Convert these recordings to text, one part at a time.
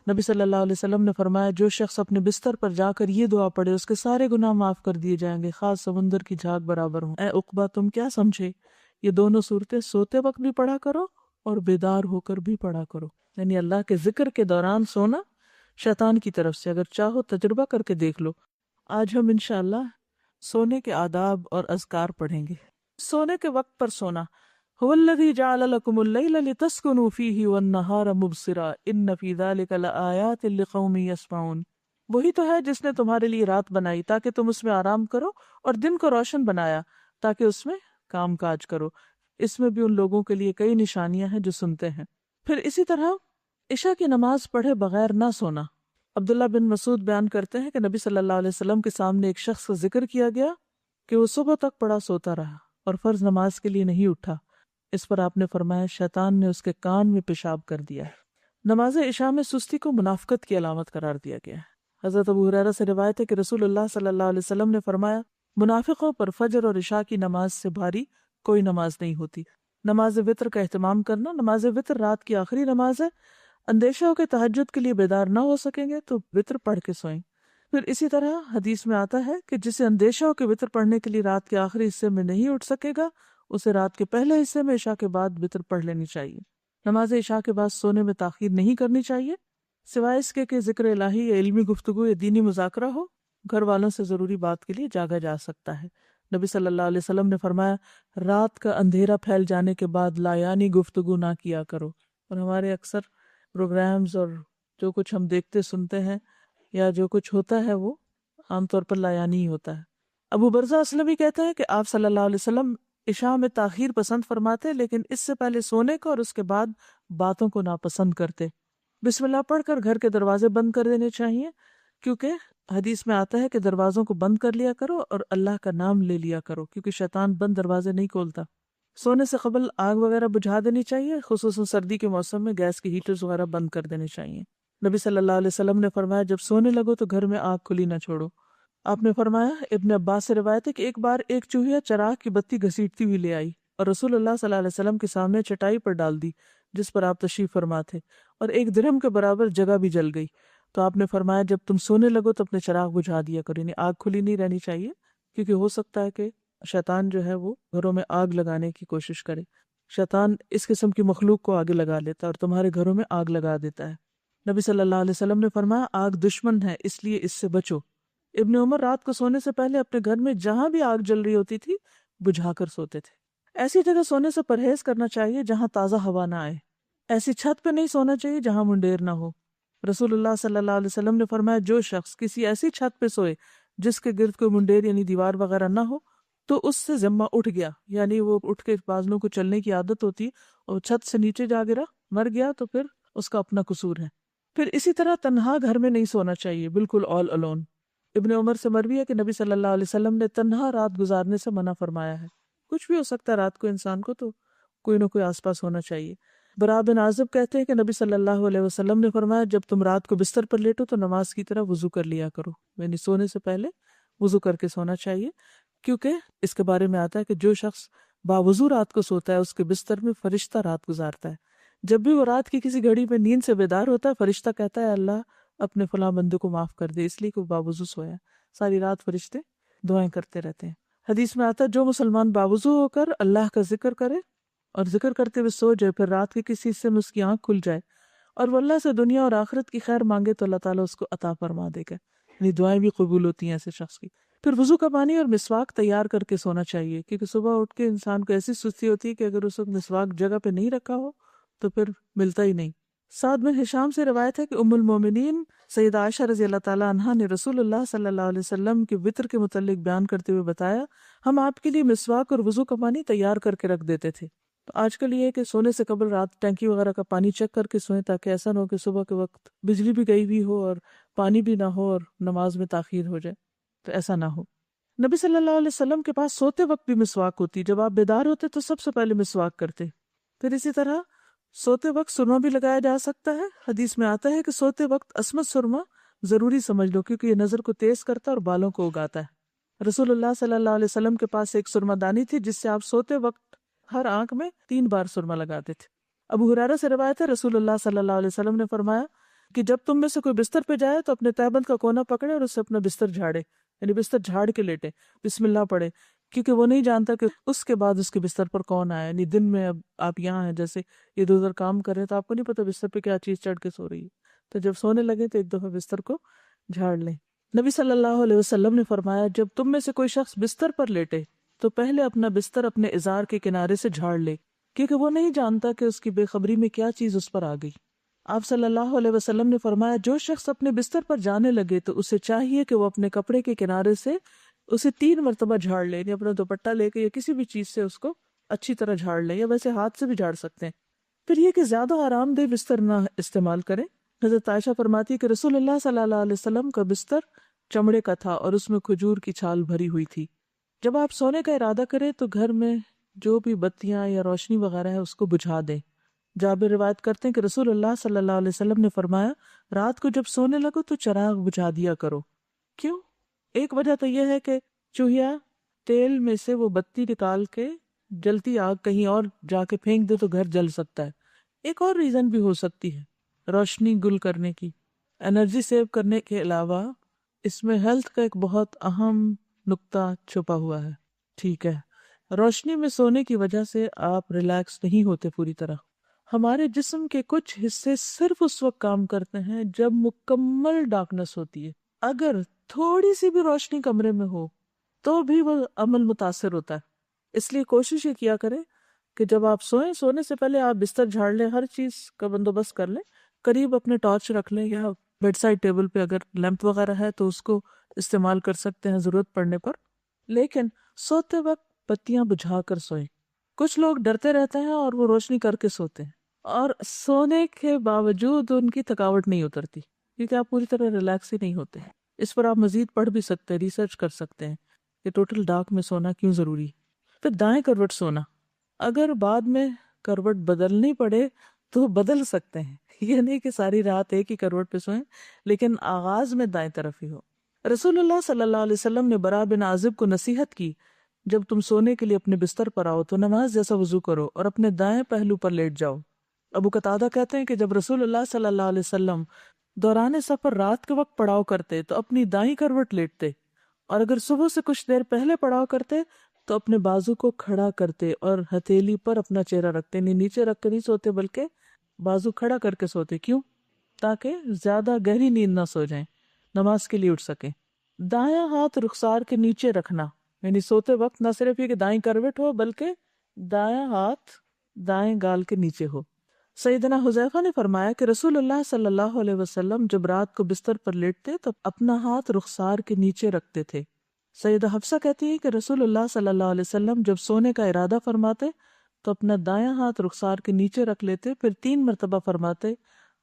نبی صلی اللہ علیہ وسلم نے فرمایا جو شخص اپنے بستر پر جا کر یہ دعا پڑھے اس کے سارے گناہ معاف کر دیے جائیں گے، خاص سمندر کی جھاگ برابر ہوں۔ اے عقبہ تم کیا سمجھے، یہ دونوں صورتیں سوتے وقت بھی پڑھا کرو اور بیدار ہو کر بھی پڑھا کرو۔ یعنی اللہ کے ذکر کے دوران سونا شیطان کی طرف سے، اگر چاہو تجربہ کر کے دیکھ لو۔ آج ہم انشاءاللہ سونے کے آداب اور اذکار پڑھیں گے۔ سونے کے وقت پر سونا۔ هو الذی جعل لکم اللیل لتسکنوا فیہ والنہار مبصرا ان فی ذلک لآیات لقوم یسمعون۔ وہی تو ہے جس نے تمہارے لیے رات بنائی تاکہ تم اس میں آرام کرو، اور دن کو روشن بنایا تاکہ اس میں کام کاج کرو۔ اس میں بھی ان لوگوں کے لیے کئی نشانیاں ہیں جو سنتے ہیں۔ پھر اسی طرح عشاء کی نماز پڑھے بغیر نہ سونا۔ عبداللہ بن مسعود بیان کرتے ہیں کہ نبی صلی اللہ علیہ وسلم کے سامنے ایک شخص کا ذکر کیا گیا کہ وہ صبح تک پڑا سوتا رہا اور فرض نماز کے لیے نہیں اٹھا۔ اس پر آپ نے فرمایا شیطان نے اس کے کان میں پیشاب کر دیا ہے۔ نماز عشاء میں سستی کو منافقت کی علامت قرار دیا گیا ہے۔ حضرت ابو ہریرہ سے روایت ہے کہ رسول اللہ صلی اللہ علیہ وسلم نے فرمایا منافقوں پر فجر اور عشاء کی نماز سے بھاری کوئی نماز نہیں ہوتی۔ نماز وتر کا اہتمام کرنا۔ نماز وتر رات کی آخری نماز ہے۔ اندیشہ ہو کہ تہجد کے لیے بیدار نہ ہو سکیں گے تو وتر پڑھ کے سوئیں۔ پھر اسی طرح حدیث میں آتا ہے کہ جسے اندیشہ ہو کہ وتر پڑھنے کے لیے رات کے آخری حصے میں نہیں اٹھ سکے گا اسے رات کے پہلے حصے میں عشاء کے بعد وتر پڑھ لینی چاہیے۔ نماز عشاء کے بعد سونے میں تاخیر نہیں کرنی چاہیے سوائے اس کے کہ ذکر الہی یا علمی گفتگو یا دینی مذاکرہ ہو۔ گھر والوں سے ضروری بات کے لیے جاگا جا سکتا ہے۔ نبی صلی اللہ علیہ وسلم نے فرمایا رات کا اندھیرا پھیل جانے کے بعد لایانی گفتگو نہ کیا کرو۔ اور ہمارے اکثر پروگرامز اور جو کچھ ہم دیکھتے سنتے ہیں یا جو کچھ ہوتا ہے وہ عام طور پر لایانی ہی ہوتا ہے۔ ابو برزہ اسلمی کہتے ہیں کہ آپ صلی اللہ علیہ وسلم عشاء میں تاخیر پسند فرماتے لیکن اس سے پہلے سونے کو اور اس کے بعد باتوں کو ناپسند کرتے۔ بسم اللہ پڑھ کر گھر کے دروازے بند کر دینے چاہیے کیونکہ حدیث میں آتا ہے کہ دروازوں کو بند کر لیا کرو اور اللہ کا نام لے لیا کرو کیونکہ شیطان بند دروازے نہیں کھولتا۔ سونے سے قبل آگ وغیرہ بجھا دینی چاہیے، خصوصاً سردی کے موسم میں گیس کے ہیٹرز وغیرہ بند کر دینے چاہیے۔ نبی صلی اللہ علیہ وسلم نے فرمایا جب سونے لگو تو گھر میں آگ کھلی نہ چھوڑو۔ آپ نے فرمایا ابن عباس سے روایت ہے کہ ایک بار ایک چوہیا چراغ کی بتی گھسیٹتی ہوئی لے آئی اور رسول اللہ صلی اللہ علیہ وسلم کے سامنے چٹائی پر ڈال دی جس پر آپ تشریف فرما تھے، اور ایک درہم کے برابر جگہ بھی جل گئی۔ تو آپ نے فرمایا جب تم سونے لگو تو اپنے چراغ بجھا دیا کرو، یعنی آگ کھلی نہیں رہنی چاہیے کیونکہ ہو سکتا ہے کہ شیطان جو ہے وہ گھروں میں آگ لگانے کی کوشش کرے۔ شیطان اس قسم کی مخلوق کو آگے لگا لیتا ہے اور تمہارے گھروں میں آگ لگا دیتا ہے۔ نبی صلی اللہ علیہ وسلم نے فرمایا آگ دشمن ہے اس لیے اس سے بچو۔ ابن عمر رات کو سونے سے پہلے اپنے گھر میں جہاں بھی آگ جل رہی ہوتی تھی بجھا کر سوتے تھے۔ ایسی جگہ سونے سے پرہیز کرنا چاہیے جہاں تازہ ہوا نہ آئے۔ ایسی چھت پہ نہیں سونا چاہیے جہاں منڈیر نہ ہو۔ رسول اللہ صلی اللہ علیہ وسلم نے فرمایا جو شخص کسی ایسی چھت پہ سوئے جس کے گرد کوئی منڈیر یعنی دیوار وغیرہ نہ ہو تو اس سے ذمہ اٹھ گیا، یعنی وہ اٹھ کے بازلوں کو چلنے کی عادت ہوتی اور چھت سے نیچے جا گرا مر گیا تو پھر اس کا اپنا قصور ہے۔ پھر اسی طرح تنہا گھر میں نہیں سونا چاہیے، بالکل آل الون۔ ابن عمر سے مروی ہے کہ نبی صلی اللہ علیہ وسلم نے تنہا رات گزارنے سے منع فرمایا ہے۔ کچھ بھی ہو سکتا ہے رات کو انسان کو، تو کوئی نہ کوئی آس پاس ہونا چاہیے۔ برا بن عازب کہتے ہیں کہ نبی صلی اللہ علیہ وسلم نے فرمایا جب تم رات کو بستر پر لیٹو تو نماز کی طرح وضو کر لیا کرو، یعنی سونے سے پہلے وضو کر کے سونا چاہیے، کیونکہ اس کے بارے میں آتا ہے کہ جو شخص باوضو رات کو سوتا ہے اس کے بستر میں فرشتہ رات گزارتا ہے۔ جب بھی وہ رات کی کسی گھڑی میں نیند سے بیدار ہوتا ہے فرشتہ کہتا ہے اللہ اپنے فلاں بندے کو معاف کر دے، اس لیے کہ وہ باوضو سویا۔ ساری رات فرشتے دعائیں کرتے رہتے ہیں۔ حدیث میں آتا ہے جو مسلمان باوضو ہو کر اللہ کا ذکر کرے اور ذکر کرتے ہوئے سو جائے پھر رات کے کسی حصے میں اس کی آنکھ کھل جائے اور وہ اللہ سے دنیا اور آخرت کی خیر مانگے تو اللہ تعالیٰ اس کو عطا فرما دے گا، یعنی دعائیں بھی قبول ہوتی ہیں ایسے شخص کی۔ پھر وضو کا پانی اور مسواک تیار کر کے سونا چاہیے کیونکہ صبح اٹھ کے انسان کو ایسی سستی ہوتی ہے کہ اگر اس وقت مسواک جگہ پہ نہیں رکھا ہو تو پھر ملتا ہی نہیں۔ سعد بن ہشام سے روایت ہے کہ ام المومنین سیدہ عائشہ رضی اللہ تعالیٰ عنہا نے رسول اللہ صلی اللہ علیہ وسلم کے وطر کے متعلق بیان کرتے ہوئے بتایا ہم آپ کے لیے مسواک اور وضو کا پانی تیار کر کے رکھ دیتے تھے۔ تو آج کل یہ ہے کہ سونے سے قبل رات ٹینکی وغیرہ کا پانی چیک کر کے سوئیں تاکہ ایسا نہ ہو کہ صبح کے وقت بجلی بھی گئی ہوئی ہو اور پانی بھی نہ ہو اور نماز میں تاخیر ہو جائے، تو ایسا نہ ہو۔ نبی صلی اللہ علیہ وسلم کے پاس سوتے وقت بھی مسواک ہوتی، جب آپ بیدار ہوتے تو سب سے پہلے مسواک کرتے۔ پھر اسی طرح سوتے وقت سرما بھی لگایا جا سکتا ہے۔ حدیث میں آتا ہے کہ سوتے وقت عصمت سرما ضروری سمجھ لو کیونکہ یہ نظر کو تیز کرتا ہے اور بالوں کو اگاتا ہے۔ رسول اللہ صلی اللہ علیہ وسلم کے پاس ایک سرما دانی تھی جس سے آپ سوتے وقت ہر آنکھ میں 3 بار سرما لگاتے تھے۔ ابو ہریرہ سے روایت ہے رسول اللہ صلی اللہ علیہ وسلم نے فرمایا کہ جب تم میں سے کوئی بستر پہ جائے تو اپنے تہبند کا کونا پکڑے اور اس سے اپنا بستر جھاڑے، یعنی بستر جھاڑ کے لیٹے، بسم اللہ پڑھے، کیونکہ وہ نہیں جانتا کہ اس کے بعد اس کے بستر پر کون آیا. یعنی دن میں اب آپ یہاں ہیں، جیسے ادھر ادھر کام کر رہے ہیں، تو آپ کو نہیں پتا بستر پہ کیا چیز چڑھ کے سو رہی ہے، تو جب سونے لگے تو ایک دفعہ بستر کو جھاڑ لیں. نبی صلی اللہ علیہ وسلم نے فرمایا جب تم میں سے کوئی شخص بستر پر لیٹے تو پہلے اپنا بستر اپنے ازار کے کنارے سے جھاڑ لے، کیونکہ وہ نہیں جانتا کہ اس کی بے خبری میں کیا چیز اس پر آ گئی. آپ صلی اللہ علیہ وسلم نے فرمایا جو شخص اپنے بستر پر جانے لگے تو اسے چاہیے کہ وہ اپنے کپڑے کے کنارے سے اسے 3 مرتبہ جھاڑ لے، یعنی اپنا دوپٹہ لے کے یا کسی بھی چیز سے اس کو اچھی طرح جھاڑ لیں، یا ویسے ہاتھ سے بھی جھاڑ سکتے ہیں. پھر یہ کہ زیادہ آرام دہ بستر نہ استعمال کریں. حضرت عائشہ فرماتی ہے کہ رسول اللہ صلی اللہ علیہ وسلم کا بستر چمڑے کا تھا اور اس میں کھجور کی چھال بھری ہوئی تھی. جب آپ سونے کا ارادہ کریں تو گھر میں جو بھی بتیاں یا روشنی وغیرہ ہے اس کو بجھا دیں. جابر روایت کرتے ہیں کہ رسول اللہ صلی اللہ علیہ وسلم نے فرمایا رات کو جب سونے لگو تو چراغ بجھا دیا کرو. کیوں؟ ایک وجہ تو یہ ہے کہ چوہیا تیل میں سے وہ بتی نکال کے جلتی آگ کہیں اور جا کے پھینک دے تو گھر جل سکتا ہے. ایک اور ریزن بھی ہو سکتی ہے روشنی گل کرنے کی، انرجی سیو کرنے کے علاوہ اس میں ہیلتھ کا ایک بہت اہم نقطہ چھپا ہوا ہے. ٹھیک ہے، روشنی میں سونے کی وجہ سے آپ ریلیکس نہیں ہوتے پوری طرح. ہمارے جسم کے کچھ حصے صرف اس وقت کام کرتے ہیں جب مکمل ڈارکنس ہوتی ہے. اگر تھوڑی سی بھی روشنی کمرے میں ہو تو بھی وہ عمل متاثر ہوتا ہے. اس لیے کوشش یہ کیا کریں کہ جب آپ سونے سے پہلے آپ بستر جھاڑ لیں، ہر چیز کا بندوبست کر لیں، قریب اپنے ٹارچ رکھ لیں یا بیڈ سائڈ ٹیبل پہ اگر لیمپ وغیرہ ہے تو اس کو استعمال کر سکتے ہیں ضرورت پڑنے پر. لیکن سوتے وقت بتیاں بجھا کر سوئیں. کچھ لوگ ڈرتے رہتے ہیں اور وہ روشنی کر کے سوتے ہیں اور سونے کے باوجود ان کی تھکاوٹ نہیں اترتی، کیونکہ آپ پوری طرح ریلیکس ہی نہیں ہوتے. اس پر آپ مزید پڑھ بھی سکتے ہیں، ریسرچ کر سکتے ہیں کہ ٹوٹل ڈارک میں سونا کیوں ضروری. پھر دائیں کروٹ سونا، اگر بعد میں کروٹ بدلنی پڑے تو بدل سکتے ہیں، یہ نہیں کہ ساری رات ایک ہی کروٹ پہ سوئیں، لیکن آغاز میں دائیں طرف ہی ہو. رسول اللہ صلی اللہ علیہ وسلم نے برا بن عازب کو نصیحت کی جب تم سونے کے لیے اپنے بستر پر آؤ تو نماز جیسا وضو کرو اور اپنے دائیں پہلو پر لیٹ جاؤ. ابو قتادہ کہتے ہیں کہ جب رسول اللہ صلی اللہ علیہ وسلم دوران سفر رات کے وقت پڑاؤ کرتے تو اپنی دائیں کروٹ لیٹتے، اور اگر صبح سے کچھ دیر پہلے پڑاؤ کرتے تو اپنے بازو کو کھڑا کرتے اور ہتھیلی پر اپنا چہرہ رکھتے، نہیں نیچے رکھ کے نہیں سوتے بلکہ بازو کھڑا کر کے سوتے. کیوں؟ تاکہ زیادہ گہری نیند نہ سو جائیں، نماز کے لیے اٹھ سکیں. دایاں ہاتھ رخسار کے نیچے رکھنا، یعنی سوتے وقت نہ صرف یہ کہ دائیں کروٹ ہو بلکہ دایاں ہاتھ دائیں گال کے نیچے ہو. سیدنا حذیفہ نے فرمایا کہ رسول اللہ صلی اللہ علیہ وسلم جب رات کو بستر پر لیٹتے تو اپنا ہاتھ رخسار کے نیچے رکھتے تھے. سیدہ حفصہ کہتی ہے کہ رسول اللہ صلی اللہ علیہ وسلم جب سونے کا ارادہ فرماتے تو اپنا دایاں ہاتھ رخسار کے نیچے رکھ لیتے، پھر 3 مرتبہ فرماتے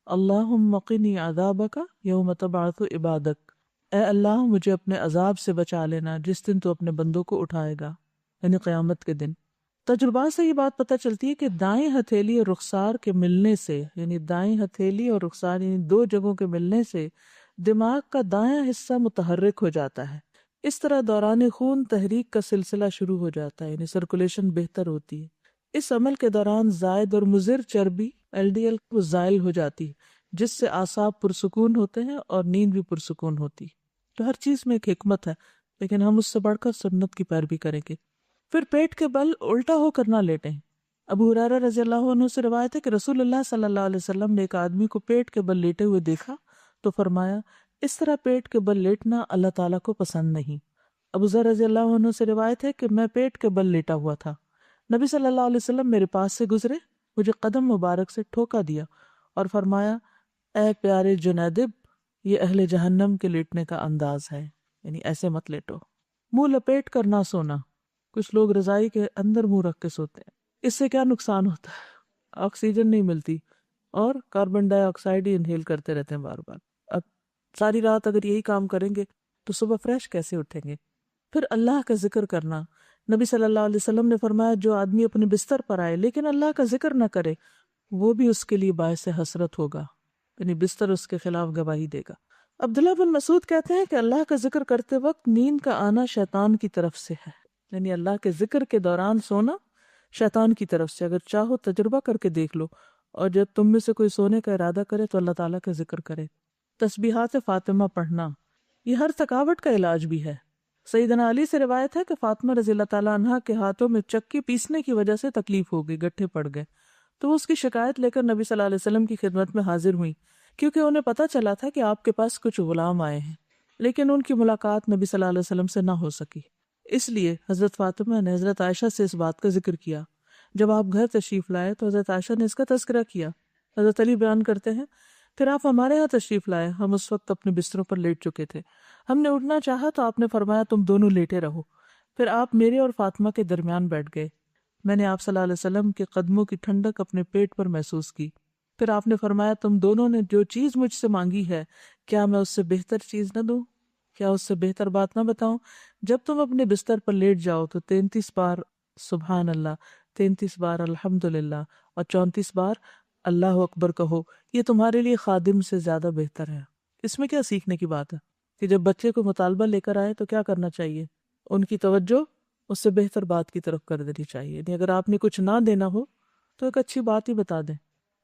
اللہم قنی عذابک یوم تبعث عبادک، اے اللہ مجھے اپنے عذاب سے بچا لینا جس دن تو اپنے بندوں کو اٹھائے گا، یعنی قیامت کے دن. تجربات سے یہ بات پتہ چلتی ہے کہ دائیں ہتھیلی اور رخسار کے ملنے سے، یعنی دائیں ہتھیلی اور رخسار یعنی 2 جگہوں کے ملنے سے دماغ کا دایاں حصہ متحرک ہو جاتا ہے. اس طرح دوران خون تحریک کا سلسلہ شروع ہو جاتا ہے، یعنی سرکولیشن بہتر ہوتی ہے. اس عمل کے دوران زائد اور مضر چربی LDL کو زائل ہو جاتی ہے، جس سے اعصاب پرسکون ہوتے ہیں اور نیند بھی پرسکون ہوتی. تو ہر چیز میں ایک حکمت ہے، لیکن ہم اس سے بڑھ کر سنت کی پیروی کریں گے. پھر پیٹ کے بل الٹا ہو کر نہ لیٹیں. ابو ہریرہ رضی اللہ عنہ سے روایت ہے کہ رسول اللہ صلی اللہ علیہ وسلم نے ایک آدمی کو پیٹ کے بل لیٹے ہوئے دیکھا تو فرمایا اس طرح پیٹ کے بل لیٹنا اللہ تعالیٰ کو پسند نہیں. ابو ذر رضی اللہ عنہ سے روایت ہے کہ میں پیٹ کے بل لیٹا ہوا تھا، نبی صلی اللہ علیہ وسلم میرے پاس سے گزرے، مجھے قدم مبارک سے ٹھوکا دیا اور فرمایا اے پیارے جنیدب، یہ اہل جہنم کے لیٹنے کا انداز ہے، یعنی ایسے مت لیٹو. منہ لپیٹ کر نہ سونا، کچھ لوگ رضائی کے اندر منہ رکھ کے سوتے ہیں. اس سے کیا نقصان ہوتا ہے؟ آکسیجن نہیں ملتی اور کاربن ڈائی آکسائڈ ہی انہیل کرتے رہتے ہیں بار بار. اب ساری رات اگر یہی کام کریں گے تو صبح فریش کیسے اٹھیں گے؟ پھر اللہ کا ذکر کرنا. نبی صلی اللہ علیہ وسلم نے فرمایا جو آدمی اپنے بستر پر آئے لیکن اللہ کا ذکر نہ کرے وہ بھی اس کے لیے باعث حسرت ہوگا، یعنی بستر اس کے خلاف گواہی دے گا. عبداللہ بن مسعود کہتے ہیں کہ اللہ کا ذکر کرتے وقت نیند کا آنا شیطان کی طرف سے ہے، یعنی اللہ کے ذکر کے دوران سونا شیطان کی طرف سے. اگر چاہو تجربہ کر کے دیکھ لو، اور جب تم میں سے کوئی سونے کا ارادہ کرے تو اللہ تعالیٰ کا ذکر کرے۔ تسبیحات فاطمہ پڑھنا یہ ہر تھکاوٹ کا علاج بھی ہے۔ سیدنا علی سے روایت ہے کہ فاطمہ رضی اللہ تعالیٰ عنہ کے ہاتھوں میں چکی پیسنے کی وجہ سے تکلیف ہو گئی، گٹھے پڑ گئے، تو وہ اس کی شکایت لے کر نبی صلی اللہ علیہ وسلم کی خدمت میں حاضر ہوئی، کیونکہ انہیں پتہ چلا تھا کہ آپ کے پاس کچھ غلام آئے ہیں، لیکن ان کی ملاقات نبی صلی اللہ علیہ وسلم سے نہ ہو سکی۔ اس لیے حضرت فاطمہ نے حضرت عائشہ سے اس بات کا ذکر کیا۔ جب آپ گھر تشریف لائے تو حضرت عائشہ نے اس کا تذکرہ کیا۔ حضرت علی بیان کرتے ہیں، پھر آپ ہمارے یہاں تشریف لائے، ہم اس وقت اپنے بستروں پر لیٹ چکے تھے، ہم نے اٹھنا چاہا تو آپ نے فرمایا تم دونوں لیٹے رہو، پھر آپ میرے اور فاطمہ کے درمیان بیٹھ گئے، میں نے آپ صلی اللہ علیہ وسلم کے قدموں کی ٹھنڈک اپنے پیٹ پر محسوس کی، پھر آپ نے فرمایا تم دونوں نے جو چیز مجھ سے مانگی ہے کیا میں اس سے بہتر چیز نہ دوں، کیا اس سے بہتر بات نہ بتاؤں؟ جب تم اپنے بستر پر لیٹ جاؤ تو 33 بار سبحان اللہ، 33 بار الحمدللہ اور 34 بار اللہ اکبر کہو، یہ تمہارے لیے خادم سے زیادہ بہتر ہے۔ اس میں کیا سیکھنے کی بات ہے کہ جب بچے کو مطالبہ لے کر آئے تو کیا کرنا چاہیے؟ ان کی توجہ اس سے بہتر بات کی طرف کر دینی چاہیے، یعنی اگر آپ نے کچھ نہ دینا ہو تو ایک اچھی بات ہی بتا دیں۔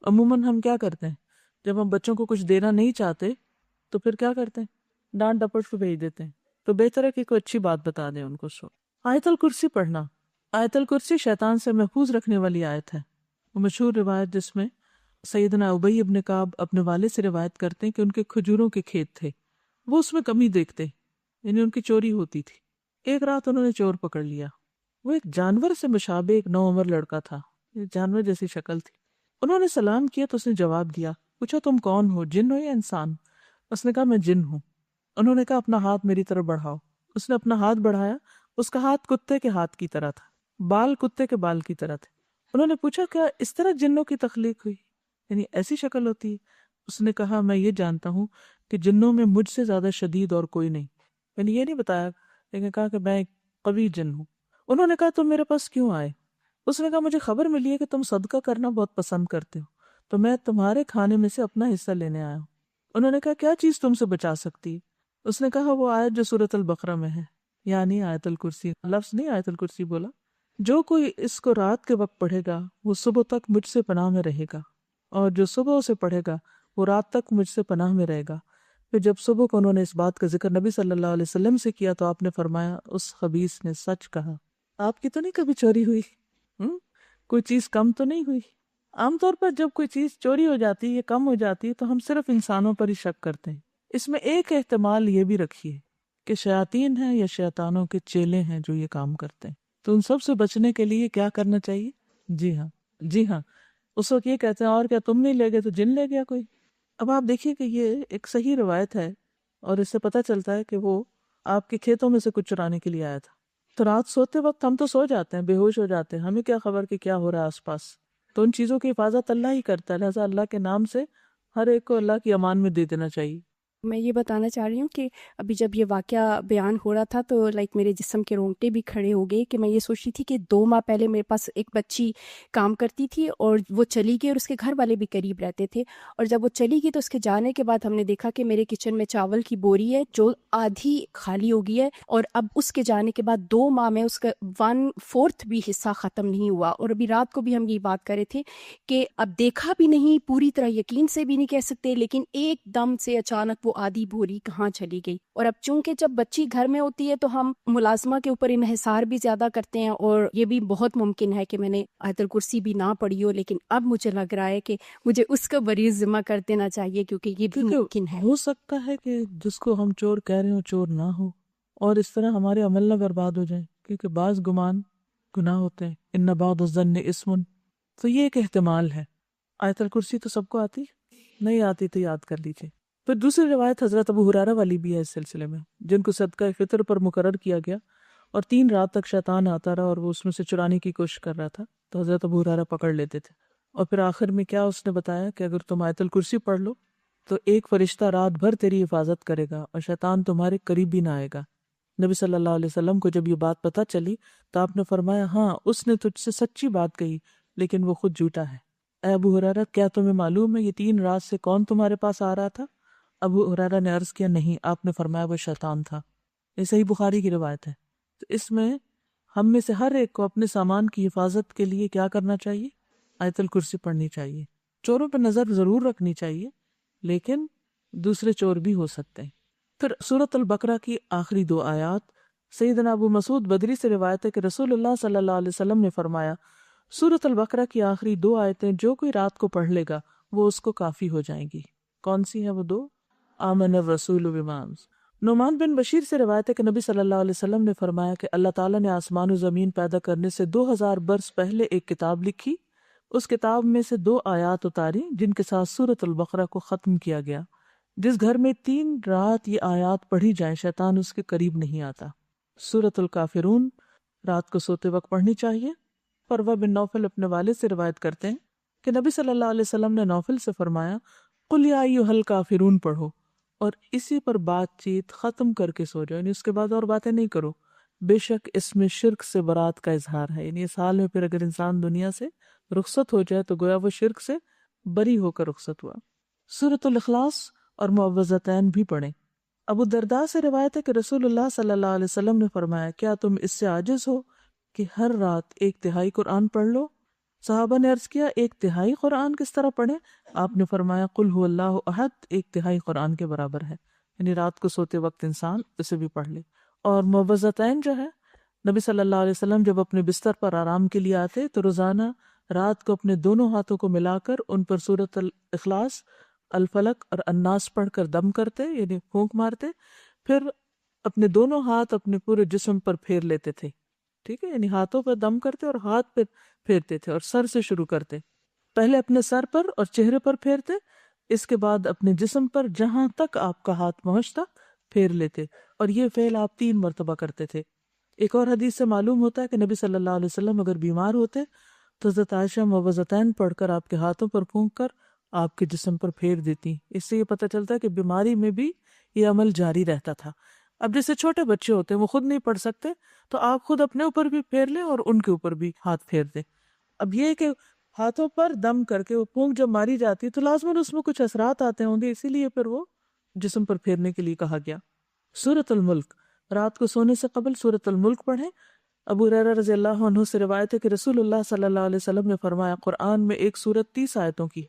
عموماً ہم کیا کرتے ہیں جب ہم بچوں کو کچھ دینا نہیں چاہتے تو پھر کیا کرتے ہیں؟ ڈانٹ ڈپٹ کو بھیج دیتے ہیں، تو بہتر ہے کہ کوئی اچھی بات بتا دیں ان کو۔ آیت الکرسی پڑھنا، آیت الکرسی شیطان سے محفوظ رکھنے والی آیت ہے۔ وہ مشہور روایت جس میں سیدنا ابی ابن کعب اپنے والد سے روایت کرتے ہیں کہ ان کے کھجوروں کے کھیت تھے، وہ اس میں کمی دیکھتے، یعنی ان کی چوری ہوتی تھی۔ ایک رات انہوں نے چور پکڑ لیا، وہ ایک جانور سے مشابہ ایک نوعمر لڑکا تھا، ایک جانور جیسی شکل تھی۔ انہوں نے سلام کیا تو اس نے جواب دیا، پوچھا تم کون ہو، جن ہو یا انسان؟ اس نے کہا میں جن ہوں۔ انہوں نے کہا اپنا ہاتھ میری طرف بڑھاؤ۔ اس نے اپنا ہاتھ بڑھایا، اس کا ہاتھ کتے کے ہاتھ کی طرح تھا، بال کتے کے بال کی طرح تھے۔ انہوں نے پوچھا کیا اس طرح جنوں کی تخلیق ہوئی، یعنی ایسی شکل ہوتی ہے؟ اس نے کہا میں یہ جانتا ہوں کہ جنوں میں مجھ سے زیادہ شدید اور کوئی نہیں، یعنی یہ نہیں بتایا، لیکن کہا کہ میں ایک قوی جن ہوں۔ انہوں نے کہا تم میرے پاس کیوں آئے؟ اس نے کہا مجھے خبر ملی ہے کہ تم صدقہ کرنا بہت پسند کرتے ہو، تو میں تمہارے کھانے میں سے اپنا حصہ لینے آیا ہوں۔ انہوں نے کہا کیا چیز تم سے بچا سکتی ہے؟ اس نے کہا وہ آیت جو سورۃ البقرہ میں ہے، یعنی آیت الکرسی، لفظ نہیں آیت الکرسی بولا، جو کوئی اس کو رات کے وقت پڑھے گا وہ صبح تک مجھ سے پناہ میں رہے گا، اور جو صبح اسے پڑھے گا وہ رات تک مجھ سے پناہ میں رہے گا۔ پھر جب صبح کو انہوں نے اس بات کا ذکر نبی صلی اللہ علیہ وسلم سے کیا تو آپ نے فرمایا اس خبیث نے سچ کہا۔ آپ کی تو نہیں کبھی چوری ہوئی؟ کوئی چیز کم تو نہیں ہوئی؟ عام طور پر جب کوئی چیز چوری ہو جاتی ہے یا کم ہو جاتی ہے تو ہم صرف انسانوں پر ہی شک کرتے ہیں۔ اس میں ایک احتمال یہ بھی رکھیے کہ شیاطین ہیں یا شیطانوں کے چیلے ہیں جو یہ کام کرتے ہیں، تو ان سب سے بچنے کے لیے کیا کرنا چاہیے؟ جی ہاں، اس وقت یہ کہتے ہیں اور کیا تم نہیں لے گئے تو جن لے گیا کوئی۔ اب آپ دیکھیے کہ یہ ایک صحیح روایت ہے اور اس سے پتہ چلتا ہے کہ وہ آپ کے کھیتوں میں سے کچھ چرانے کے لیے آیا تھا۔ تو رات سوتے وقت ہم تو سو جاتے ہیں، بے ہوش ہو جاتے ہیں، ہمیں کیا خبر کہ کیا ہو رہا ہے آس پاس، تو ان چیزوں کی حفاظت اللہ ہی کرتا ہے، لہٰذا اللہ کے نام سے ہر ایک کو اللہ کی امان میں دے دینا چاہیے۔ میں یہ بتانا چاہ رہی ہوں کہ ابھی جب یہ واقعہ بیان ہو رہا تھا تو میرے جسم کے رونگٹے بھی کھڑے ہو گئے کہ میں یہ سوچ رہی تھی کہ 2 ماہ پہلے میرے پاس ایک بچی کام کرتی تھی اور وہ چلی گئی، اور اس کے گھر والے بھی قریب رہتے تھے، اور جب وہ چلی گئی تو اس کے جانے کے بعد ہم نے دیکھا کہ میرے کچن میں چاول کی بوری ہے جو آدھی خالی ہو گئی ہے، اور اب اس کے جانے کے بعد 2 ماہ میں اس کا 1/4 بھی حصہ ختم نہیں ہوا۔ اور ابھی رات کو بھی ہم یہ بات کر رہے تھے کہ اب دیکھا بھی نہیں، پوری طرح یقین سے بھی نہیں کہہ سکتے، لیکن ایک دم سے اچانک وہ آدھی بوری کہاں چلی گئی۔ اور اب چونکہ جب بچی گھر میں ہوتی ہے تو ہم ملازمہ کے اوپر انحصار بھی زیادہ کرتے ہیں، اور یہ بھی بہت ممکن ہے کہ میں نے آیت الکرسی بھی نہ پڑھی ہو، لیکن اب مجھے لگ رہا ہے کہ مجھے اس کا بریز ذمہ کر دینا چاہیے، کیونکہ یہ بھی ممکن ہے۔ ہو سکتا ہے کہ جس کو ہم چور کہہ رہے ہوں چور نہ ہو، اور اس طرح ہمارے عمل نہ برباد ہو جائیں، کیونکہ بعض گمان گناہ ہوتے ہیں، ان بعض الظن اسم، تو یہ ایک احتمال ہے۔ آیت الکرسی تو سب کو آتی، نہیں آتی تو یاد کر لیجیے۔ پھر دوسری روایت حضرت ابو ہریرہ والی بھی ہے اس سلسلے میں، جن کو صدقہ فطر پر مقرر کیا گیا اور 3 رات تک شیطان آتا رہا اور وہ اس میں سے چرانے کی کوشش کر رہا تھا، تو حضرت ابو ہریرہ پکڑ لیتے تھے، اور پھر آخر میں کیا اس نے بتایا کہ اگر تم آیت الکرسی پڑھ لو تو ایک فرشتہ رات بھر تیری حفاظت کرے گا اور شیطان تمہارے قریب بھی نہ آئے گا۔ نبی صلی اللہ علیہ وسلم کو جب یہ بات پتہ چلی تو آپ نے فرمایا ہاں اس نے تجھ سے سچی بات کہی لیکن وہ خود جھوٹا ہے۔ اے ابو ہریرہ کیا تمہیں معلوم ہے یہ 3 رات سے کون تمہارے پاس آ رہا تھا؟ ابو ہریرہ نے عرض کیا نہیں، آپ نے فرمایا وہ شیطان تھا۔ یہ صحیح بخاری کی روایت ہے۔ تو اس میں ہم میں سے ہر ایک کو اپنے سامان کی حفاظت کے لیے کیا کرنا چاہیے؟ آیت الکرسی پڑھنی چاہیے۔ چوروں پہ نظر ضرور رکھنی چاہیے، لیکن دوسرے چور بھی ہو سکتے ہیں۔ پھر سورۃ البقرہ کی آخری 2 آیات، سیدنا ابو مسعود بدری سے روایت ہے کہ رسول اللہ صلی اللہ علیہ وسلم نے فرمایا، سورۃ البقرہ کی آخری 2 آیتیں جو کوئی رات کو پڑھ لے گا وہ اس کو کافی ہو جائیں گی۔ کون سی ہیں وہ 2؟ آمن الرسول بما انزل۔ نعمان بن بشیر سے روایت ہے کہ نبی صلی اللہ علیہ وسلم نے فرمایا کہ اللہ تعالیٰ نے آسمان و زمین پیدا کرنے سے 2000 برس پہلے ایک کتاب لکھی، اس کتاب میں سے 2 آیات اتاری جن کے ساتھ سورۃ البقرہ کو ختم کیا گیا۔ جس گھر میں 3 رات یہ آیات پڑھی جائیں شیطان اس کے قریب نہیں آتا۔ سورۃ الکافرون رات کو سوتے وقت پڑھنی چاہیے۔ فروہ بن نوفل اپنے والد سے روایت کرتے ہیں کہ نبی صلی اللہ علیہ وسلم نے نوفل سے فرمایا، قل یا ایھا الکافرون پڑھو اور اسی پر بات چیت ختم کر کے سو جاؤ، یعنی اس کے بعد اور باتیں نہیں کرو، بے شک اس میں شرک سے برات کا اظہار ہے۔ یعنی اس حال میں پھر اگر انسان دنیا سے رخصت ہو جائے تو گویا وہ شرک سے بری ہو کر رخصت ہوا۔ سورۃ الاخلاص اور معوذتین بھی پڑھیں۔ ابو الدرداء سے روایت ہے کہ رسول اللہ صلی اللہ علیہ وسلم نے فرمایا، کیا تم اس سے عاجز ہو کہ ہر رات 1/3 قرآن پڑھ لو؟ صحابہ نے عرض کیا 1/3 قرآن کس طرح پڑھیں؟ آپ نے فرمایا قل هو اللہ احد 1/3 قرآن کے برابر ہے، یعنی رات کو سوتے وقت انسان اسے بھی پڑھ لے۔ اور معوذتین جو ہے، نبی صلی اللہ علیہ وسلم جب اپنے بستر پر آرام کے لیے آتے تو روزانہ رات کو اپنے دونوں ہاتھوں کو ملا کر ان پر سورۃ الاخلاص، الفلق اور الناس پڑھ کر دم کرتے، یعنی پھونک مارتے، پھر اپنے دونوں ہاتھ اپنے پورے جسم پر پھیر لیتے تھے، ٹھیک ہے، یعنی ہاتھوں پر دم کرتے اور ہاتھ پہ پھیرتے تھے اور سر سے شروع کرتے، پہلے اپنے سر پر اور چہرے پر پھیرتے، اس کے بعد اپنے جسم پر جہاں تک آپ کا ہاتھ پہنچتا پھیر لیتے، اور یہ فعل آپ 3 مرتبہ کرتے تھے۔ ایک اور حدیث سے معلوم ہوتا ہے کہ نبی صلی اللہ علیہ وسلم اگر بیمار ہوتے تو حضرت عائشہ معوذتین پڑھ کر آپ کے ہاتھوں پر پھونک کر آپ کے جسم پر پھیر دیتی۔ اس سے یہ پتہ چلتا ہے کہ بیماری میں بھی یہ عمل جاری رہتا تھا۔ اب جیسے چھوٹے بچے ہوتے ہیں وہ خود نہیں پڑھ سکتے تو آپ خود اپنے اوپر بھی پھیر لیں اور ان کے اوپر بھی ہاتھ پھیر دیں۔ اب یہ کہ ہاتھوں پر دم کر کے وہ پھونک جب ماری جاتی تو لازماً اس میں کچھ اثرات آتے ہوں گے، اسی لیے پھر وہ جسم پر پھیرنے کے لیے کہا گیا۔ سورۃ الملک، رات کو سونے سے قبل سورۃ الملک پڑھیں۔ ابو ہریرہ رضی اللہ عنہ سے روایت ہے کہ رسول اللہ صلی اللہ علیہ وسلم نے فرمایا، قرآن میں ایک سورت 30 آیتوں کی،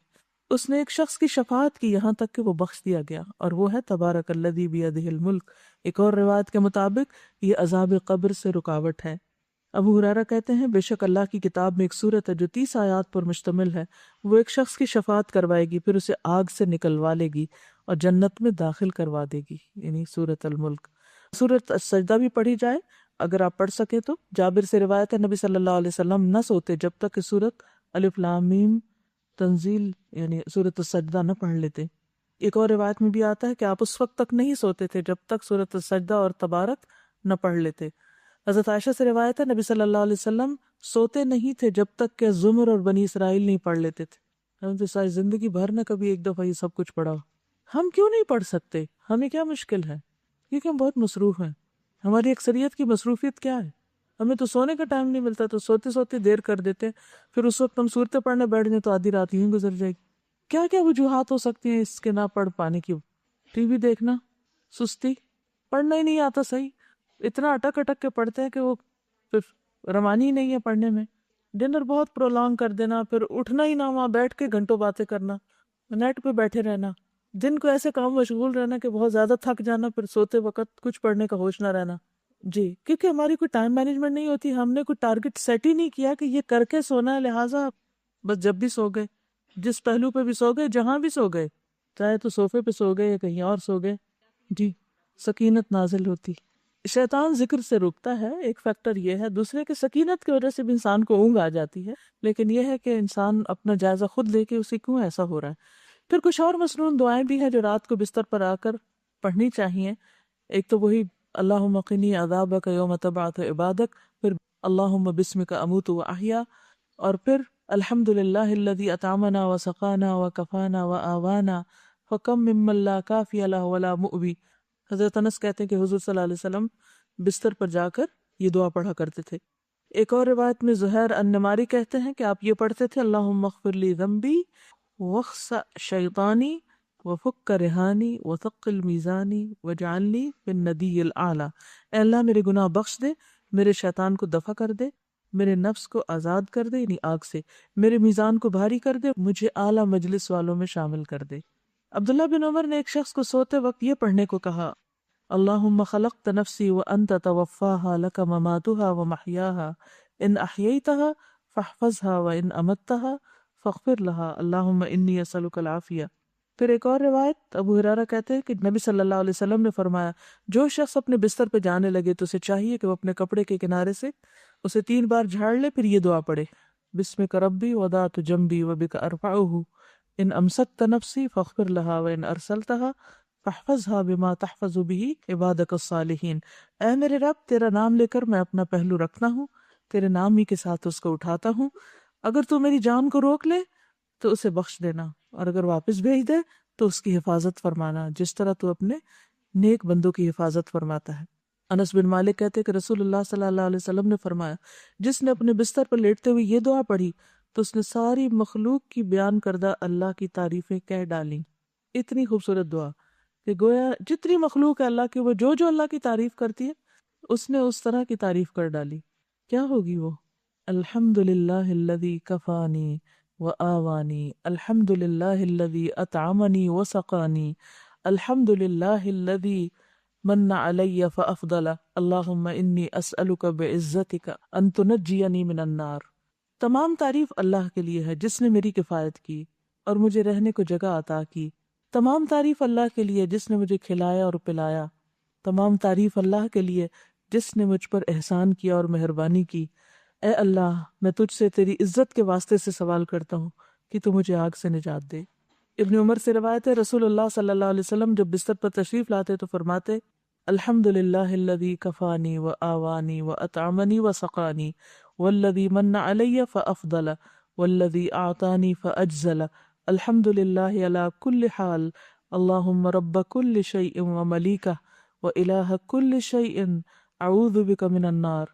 اس نے ایک شخص کی شفاعت کی یہاں تک کہ وہ بخش دیا گیا، اور وہ ہے تبارک الذی بیدہ الملک۔ ایک اور روایت کے مطابق یہ عذاب قبر سے رکاوٹ ہے۔ ابو ہریرہ کہتے ہیں، بے شک اللہ کی کتاب میں ایک سورت ہے جو 30 آیات پر مشتمل ہے، وہ ایک شخص کی شفاعت کروائے گی، پھر اسے آگ سے نکلوا لے گی اور جنت میں داخل کروا دے گی، یعنی سورت الملک۔ سورت السجدہ بھی پڑھی جائے اگر آپ پڑھ سکیں تو۔ جابر سے روایت ہے نبی صلی اللہ علیہ وسلم نہ سوتے جب تک کہ سورت الف لام میم تنزیل یعنی سورت السجدہ نہ پڑھ لیتے۔ ایک اور روایت میں بھی آتا ہے کہ آپ اس وقت تک نہیں سوتے تھے جب تک سورت السجدہ اور تبارک نہ پڑھ لیتے۔ حضرت عائشہ سے روایت ہے نبی صلی اللہ علیہ وسلم سوتے نہیں تھے جب تک کہ زمر اور بنی اسرائیل نہیں پڑھ لیتے تھے۔ ہم تو ساری زندگی بھر نہ کبھی ایک دفعہ یہ سب کچھ پڑھا ہو۔ ہم کیوں نہیں پڑھ سکتے؟ ہمیں کیا مشکل ہے؟ کیونکہ ہم بہت مصروف ہیں۔ ہماری اکثریت کی مصروفیت کیا ہے؟ ہمیں تو سونے کا ٹائم نہیں ملتا، تو سوتے سوتے دیر کر دیتے، پھر اس وقت ہم صورتیں پڑھنے بیٹھ جائیں تو آدھی رات یوں گزر جائے گی۔ کیا کیا وجوہات ہو سکتی ہیں اس کے نہ پڑھ پانے کی؟ ٹی وی دیکھنا، سستی، پڑھنا ہی نہیں آتا صحیح، اتنا اٹک اٹک کے پڑھتے ہیں کہ وہ پھر روانی ہی نہیں ہے پڑھنے میں۔ ڈنر بہت پرولونگ کر دینا، پھر اٹھنا ہی نہ، وہاں بیٹھ کے گھنٹوں باتیں کرنا، نیٹ پہ بیٹھے رہنا، دن کو ایسے کام مشغول رہنا کہ بہت زیادہ تھک جانا، پھر سوتے وقت کچھ پڑھنے کا ہوش نہ رہنا۔ جی، کیونکہ ہماری کوئی ٹائم مینجمنٹ نہیں ہوتی، ہم نے کوئی ٹارگٹ سیٹ ہی نہیں کیا کہ یہ کر کے سونا ہے، لہٰذا بس جب بھی سو گئے، جس پہلو پہ بھی سو گئے، جہاں بھی سو گئے، چاہے تو صوفے پہ سو گئے یا کہیں اور سو گئے، جی سکینت نازل ہوتی۔ شیطان ذکر سے روکتا ہے، ایک فیکٹر یہ ہے، دوسرے کہ سکینت کی وجہ سے بھی انسان کو اونگ آ جاتی ہے، لیکن یہ ہے کہ انسان اپنا جائزہ خود لے کہ اسے کیوں ایسا ہو رہا ہے۔ پھر کچھ اور مصنون دعائیں بھی ہیں جو رات کو بستر پر آ کر پڑھنی چاہیے۔ ایک تو وہی اللہم قنی عذابک یوم تبعث عبادک، پھر اللہم بسمک اموت واحیا، اور پھر الحمد للہ الذی اطعمنا وسقانا وکفانا وآوانا فکم ممن لا کافی لہ ولا مؤوی۔ حضرت انس کہتے ہیں کہ حضور صلی اللہ علیہ وسلم بستر پر جا کر یہ دعا پڑھا کرتے تھے۔ ایک اور روایت میں زہیر النماری کہتے ہیں کہ آپ یہ پڑھتے تھے، اللہم اغفر لی ذنبی واخسأ شیطانی وفک رہانی وثقل میزانی واجعلنی فی الندی الاعلی۔ اے اللہ میرے گناہ بخش دے، میرے شیطان کو دفع کر دے، میرے نفس کو آزاد کر دے، یعنی آگ سے، میرے میزان کو بھاری کر دے، مجھے اعلیٰ مجلس والوں میں شامل کر دے۔ عبداللہ بن عمر نے ایک شخص کو سوتے وقت یہ پڑھنے کو کہا، اللہم خلقت نفسی وانت توفاها لک مماتها ومحیاها ان احییتها فاحفظها وان امتها فاغفر لها اللہم انی اسألک العافیہ۔ پھر ایک اور روایت، ابو ہریرہ کہتے ہیں کہ نبی صلی اللہ علیہ وسلم نے فرمایا، جو شخص اپنے بستر پہ جانے لگے تو اسے چاہیے کہ وہ اپنے کپڑے کے کنارے سے اسے 3 بار جھاڑ لے، پھر یہ دعا پڑھے، بسمک ربی وضعت جنبی وبک ارفعہ ان امسکت نفسی فاغفر لها وان ارسلتها فاحفظها بما تحفظ به عبادک الصالحین۔ اے میرے رب، تیرا نام لے کر میں اپنا پہلو رکھتا ہوں، تیرے نام ہی کے ساتھ اس کو اٹھاتا ہوں، اگر تو میری جان کو روک لے تو اسے بخش دینا، اور اگر واپس بھیج دے تو اس کی حفاظت فرمانا، جس طرح تو اپنے نیک بندوں کی حفاظت فرماتا ہے۔ انس بن مالک کہتے کہ رسول اللہ صلی اللہ علیہ وسلم نے فرمایا، جس نے اپنے بستر پر لیٹتے ہوئے یہ دعا پڑھی تو اس نے ساری مخلوق کی بیان کردہ اللہ کی تعریفیں کہہ ڈالیں۔ اتنی خوبصورت دعا کہ گویا جتنی مخلوق ہے اللہ کی، وہ جو جو اللہ کی تعریف کرتی ہے اس نے اس طرح کی تعریف کر ڈالی۔ کیا ہوگی وہ؟ الحمد للہ الذی کفانی وآوانی، الحمد للہ الذی اطعمنی وسقانی، الحمد للہ الذی من علی فافضل، اللہم انی اسألک بعزتک ان تنجینی من النار۔ تمام تعریف اللہ کے لیے ہے جس نے میری کفایت کی اور مجھے رہنے کو جگہ عطا کی۔ تمام تعریف اللہ کے لیے جس نے مجھے کھلایا اور پلایا۔ تمام تعریف اللہ کے لیے جس نے مجھ پر احسان کیا اور مہربانی کی۔ اے اللہ، میں تجھ سے تیری عزت کے واسطے سے سوال کرتا ہوں کہ تو مجھے آگ سے نجات دے۔ ابن عمر سے روایت ہے، رسول اللہ صلی اللہ علیہ وسلم جب بستر پر تشریف لاتے تو فرماتے، الحمد للہ الذی کفانی وآوانی واطعمنی وسقانی والذی من علی فافضل والذی اعطانی فاجزل، الحمد للہ علی کل حال، اللہم رب کل شیء وملیکہ والہ کل شیء اعوذ بک من النار۔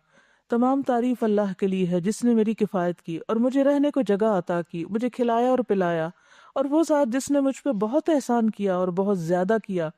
تمام تعریف اللہ کے لیے ہے جس نے میری کفایت کی اور مجھے رہنے کو جگہ عطا کی، مجھے کھلایا اور پلایا، اور وہ ذات جس نے مجھ پہ بہت احسان کیا اور بہت زیادہ کیا،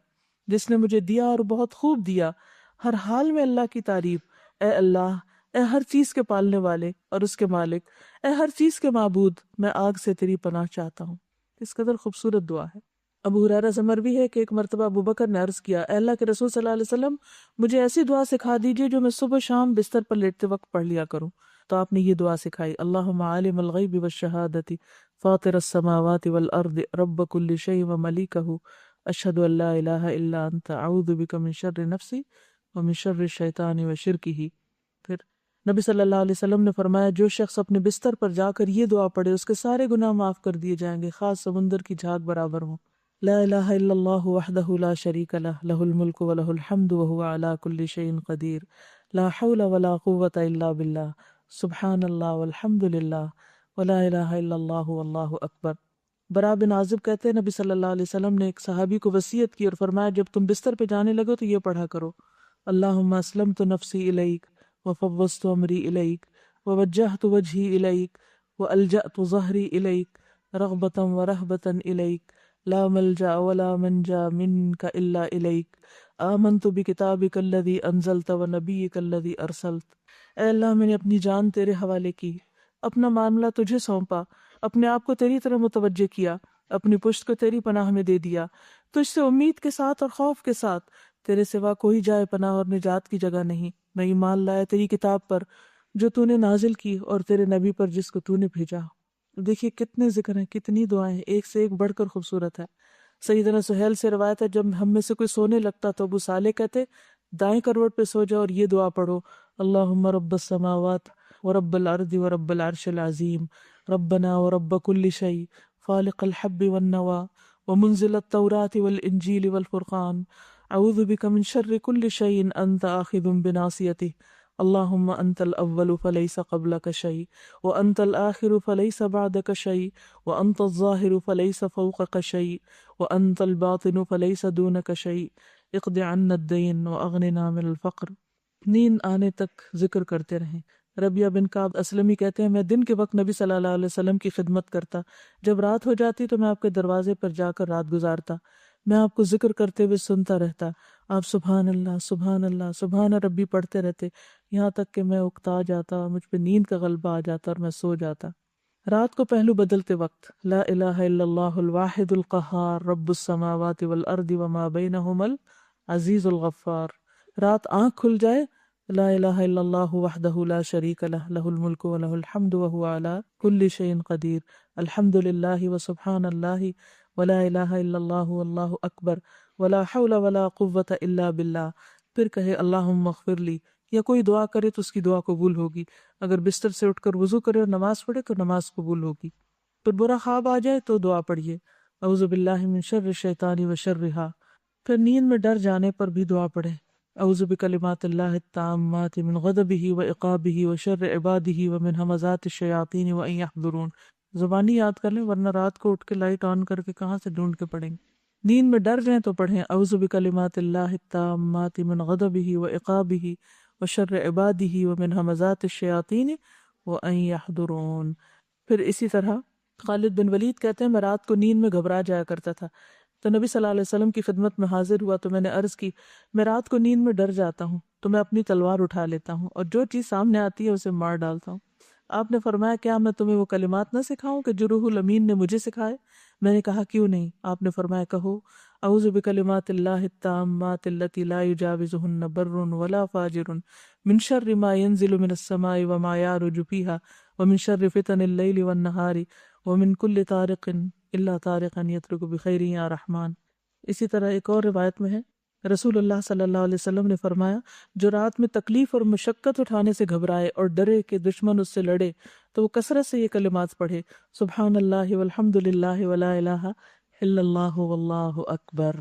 جس نے مجھے دیا اور بہت خوب دیا۔ ہر حال میں اللہ کی تعریف۔ اے اللہ، اے ہر چیز کے پالنے والے اور اس کے مالک، اے ہر چیز کے معبود، میں آگ سے تیری پناہ چاہتا ہوں۔ اس قدر خوبصورت دعا ہے۔ ابو ہریرہ سے مروی ہے کہ ایک مرتبہ ابو بکر نے عرض کیا، اے اللہ کے رسول صلی اللہ علیہ وسلم، مجھے ایسی دعا سکھا دیجئے جو میں صبح شام بستر پر لیٹتے وقت پڑھ لیا کروں۔ تو آپ نے یہ دعا سکھائی، اللہم عالم الغیب والشہادۃ فاطر السماوات والارض رب کل شیء وملیکہ اشہد ان لا الہ الا انت اعوذ بک من شر نفسی ومن شر الشیطان وشرکہ۔ پھر نبی صلی اللہ علیہ وسلم نے فرمایا، جو شخص اپنے بستر پر جا کر یہ دعا پڑھے اس کے سارے گناہ معاف کر دیے جائیں گے، خاص سمندر کی جھاگ برابر ہوں۔ لا الہ الا اللہ وحدہ لا شریک لہ، لہ الملک ولہ الحمد وہو علی کل شیء قدیر، لا حول ولا قوۃ الا باللہ، سبحان اللہ والحمد للہ ولا الہ الا اللہ واللہ اکبر۔ برا بن عازب کہتے ہیں، نبی صلی اللہ علیہ وسلم نے ایک صحابی کو وصیت کی اور فرمایا، جب تم بستر پہ جانے لگو تو یہ پڑھا کرو، اللہم اسلمت نفسی الیک وفوضت امری الیک ووجہت وجہی الیک والجأت ظہری الیک رغبۃ ورہبۃ الیک لا ملجأ ولا منجا منک الا الیک آمنت بکتابک الذی انزلت ونبیک الذی ارسلت۔ اے اللہ، میں نے اپنی جان تیرے حوالے کی، اپنا معاملہ تجھے سونپا، اپنے آپ کو تیری طرف متوجہ کیا، اپنی پشت کو تیری پناہ میں دے دیا، تجھ سے امید کے ساتھ اور خوف کے ساتھ، تیرے سوا کوئی جائے پناہ اور نجات کی جگہ نہیں۔ میں ایمان لایا تیری کتاب پر جو تو نے نازل کی اور تیرے نبی پر جس کو تو نے بھیجا۔ دیکھیے کتنے ذکر ہیں، کتنی دعائیں، ایک سے ایک بڑھ کر خوبصورت ہے۔ سیدنا سہیل سے روایت ہے، جب ہم میں سے کوئی سونے لگتا تو ابو صالح کہتے، دائیں کروٹ پہ سو جاؤ اور یہ دعا پڑھو، اللہم رب السماوات ورب الارض ورب العرش العظیم، ربنا ورب کل شیء فالق الحب والنوا ومنزل التوراة والانجیل والفرقان، اعوذ بک من شر کل شیء انت آخذ بناصیتہ، اللہم انت الاول فلیس قبلک شیء وانت الآخر فلیس بعدک شیء وانت الظاہر فلیس فوقک شیء وانت الباطن فلیس دونک شیء، اقض عنا الدین واغننا من الفقر۔ نیند آنے تک ذکر کرتے رہیں۔ ربیہ بن کعب اسلمی کہتے ہیں، میں دن کے وقت نبی صلی اللہ علیہ وسلم کی خدمت کرتا، جب رات ہو جاتی تو میں آپ کے دروازے پر جا کر رات گزارتا، میں آپ کو ذکر کرتے ہوئے سنتا رہتا، آپ سبحان اللہ سبحان ربی پڑھتے رہتے، یہاں تک کہ میں اکتا جاتا اور مجھ پہ نیند کا غلبہ آ جاتا اور میں سو جاتا۔ رات کو پہلو بدلتے وقت لا الہ الا اللہ الواحد القہار رب السماوات والارض وما بینہما العزیز الغفار۔ رات آنکھ کھل جائے لا الہ الا اللہ وحدہ لا شریک لہ لہ الملک ولہ الحمد وہو علی کل شیء قدیر الحمد للہ وسبحان اللہ ولا الہ الا اللہ واللہ اکبر ولا حول ولا قوة الا باللہ۔ پھر کہے اللہم اغفر لی، یا کوئی دعا کرے تو اس کی دعا قبول ہوگی، اگر بستر سے اٹھ کر وضو کرے اور نماز پڑھے تو نماز قبول ہوگی۔ پھر برا خواب آ جائے تو دعا پڑھیے اعوذ باللہ من شر الشیطان وشرہا۔ پھر نیند میں ڈر جانے پر بھی دعا پڑھے اعوذ بکلمات اللہ التامات من غضبہ وعقابہ وشر عبادہ ومن ہمزات الشیاطین وان یحضرون۔ زبانی یاد کر لیں ورنہ رات کو اٹھ کے لائٹ آن کر کے کہاں سے ڈھونڈ کے پڑھیں گے۔ نیند میں ڈر جائیں تو پڑھیں اعوذ بکلمات اللہ التامات من غضبہ وعقابہ وشر عبادہ ومن ہمزات الشیاطین وان یحضرون۔ پھر اسی طرح خالد بن ولید کہتے ہیں میں رات کو نیند میں گھبرا جایا کرتا تھا، تو نبی صلی اللہ علیہ وسلم کی خدمت میں حاضر ہوا تو میں نے عرض کی میں رات کو نیند میں ڈر جاتا ہوں تو میں اپنی تلوار اٹھا لیتا ہوں اور جو چیز سامنے آتی ہے اسے مار ڈالتا ہوں۔ آپ نے فرمایا کیا میں تمہیں وہ کلمات نہ سکھاؤں کہ جو روح الامین نے مجھے سکھائے؟ میں نے کہا کیوں نہیں؟ آپ نے فرمایا کہو اعوذ بکلمات اللہ التامات التی لا یجاوزہن بر ولا فاجر من شر ما ينزل من السماء وما يعرج فيها ومن شر فتن اللیل والنہار ومن کل طارق الا طارقا یطرق بخیر یا رحمان۔ اسی طرح ایک اور روایت میں ہے رسول اللہ صلی اللہ علیہ وسلم نے فرمایا جو رات میں تکلیف اور مشقت اٹھانے سے گھبرائے اور ڈرے کہ دشمن اس سے لڑے تو وہ کثرت سے یہ کلمات پڑھے سبحان اللہ والحمد للہ ولا الہ الا اللہ واللہ اکبر۔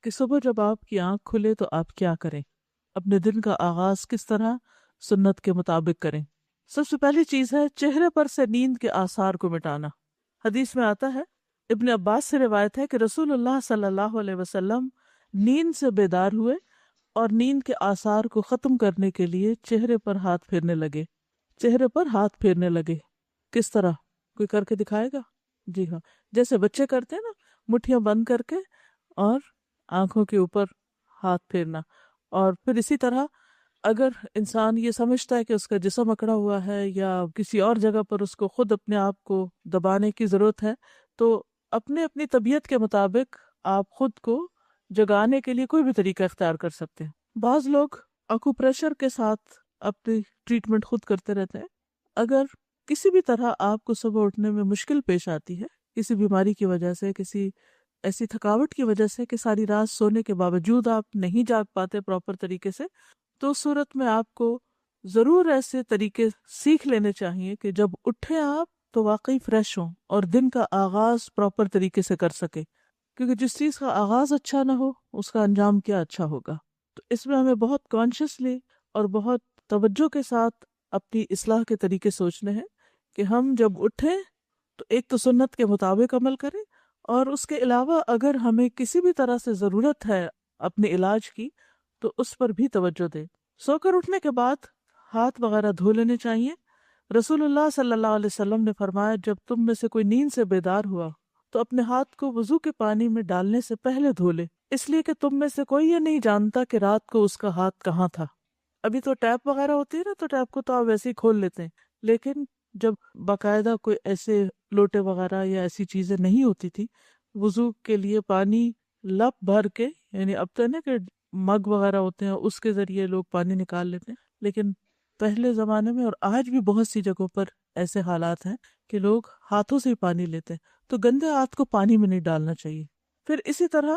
کہ صبح جب آپ کی آنکھ کھلے تو آپ کیا کریں، اپنے دن کا آغاز کس طرح سنت کے مطابق کریں۔ سب سے پہلی چیز ہے چہرے پر سے نیند کے آثار کو مٹانا۔ حدیث میں آتا ہے ابن عباس سے روایت ہے کہ رسول اللہ صلی اللہ علیہ وسلم نیند سے بیدار ہوئے اور نیند کے آثار کو ختم کرنے کے لیے چہرے پر ہاتھ پھیرنے لگے۔ چہرے پر ہاتھ پھیرنے لگے کس طرح؟ کوئی کر کے دکھائے گا؟ جی ہاں، جیسے بچے کرتے ہیں نا، مٹھیاں بند کر کے اور آنکھوں کے اوپر ہاتھ پھیرنا۔ اور پھر اسی طرح اگر انسان یہ سمجھتا ہے کہ اس کا جسم اکڑا ہوا ہے یا کسی اور جگہ پر اس کو خود اپنے آپ کو دبانے کی ضرورت ہے تو اپنی طبیعت کے مطابق آپ خود کو جگانے کے لیے کوئی بھی طریقہ اختیار کر سکتے ہیں۔ بعض لوگ اکو پریشر کے ساتھ اپنی ٹریٹمنٹ خود کرتے رہتے ہیں۔ اگر کسی بھی طرح آپ کو صبح اٹھنے میں مشکل پیش آتی ہے، کسی بیماری کی وجہ سے، کسی ایسی تھکاوٹ کی وجہ سے کہ ساری رات سونے کے باوجود آپ نہیں جاگ پاتے پراپر طریقے سے، تو اس صورت میں آپ کو ضرور ایسے طریقے سیکھ لینے چاہیے کہ جب اٹھیں آپ تو واقعی فریش ہوں اور دن کا آغاز پراپر طریقے سے کر سکے، کیونکہ جس چیز کا آغاز اچھا نہ ہو اس کا انجام کیا اچھا ہوگا۔ تو اس میں ہمیں بہت کانشیسلی اور بہت توجہ کے ساتھ اپنی اصلاح کے طریقے سوچنے ہیں کہ ہم جب اٹھیں تو ایک تو سنت کے مطابق عمل کریں، اور اس کے علاوہ اگر ہمیں کسی بھی طرح سے ضرورت ہے اپنے علاج کی تو اس پر بھی توجہ دیں۔ سو کر اٹھنے کے بعد ہاتھ وغیرہ دھو لینے چاہیے۔ رسول اللہ صلی اللہ علیہ وسلم نے فرمایا جب تم میں سے کوئی نیند سے بیدار ہوا تو اپنے ہاتھ کو وضو کے پانی میں ڈالنے سے پہلے دھو لے، اس لیے کہ تم میں سے کوئی یہ نہیں جانتا کہ رات کو اس کا ہاتھ کہاں تھا۔ ابھی تو ٹیپ وغیرہ ہوتی ہے نا، تو ٹیپ کو تو آپ ویسے ہی کھول لیتے ہیں، لیکن جب باقاعدہ کوئی ایسے لوٹے وغیرہ یا ایسی چیزیں نہیں ہوتی تھی، وضو کے لیے پانی لپ بھر کے، یعنی اب تو نا کہ مگ وغیرہ ہوتے ہیں اس کے ذریعے لوگ پانی نکال لیتے ہیں، لیکن پہلے زمانے میں اور آج بھی بہت سی جگہوں پر ایسے حالات ہیں کہ لوگ ہاتھوں سے ہی پانی لیتے ہیں، تو گندے ہاتھ کو پانی میں نہیں ڈالنا چاہیے۔ پھر اسی طرح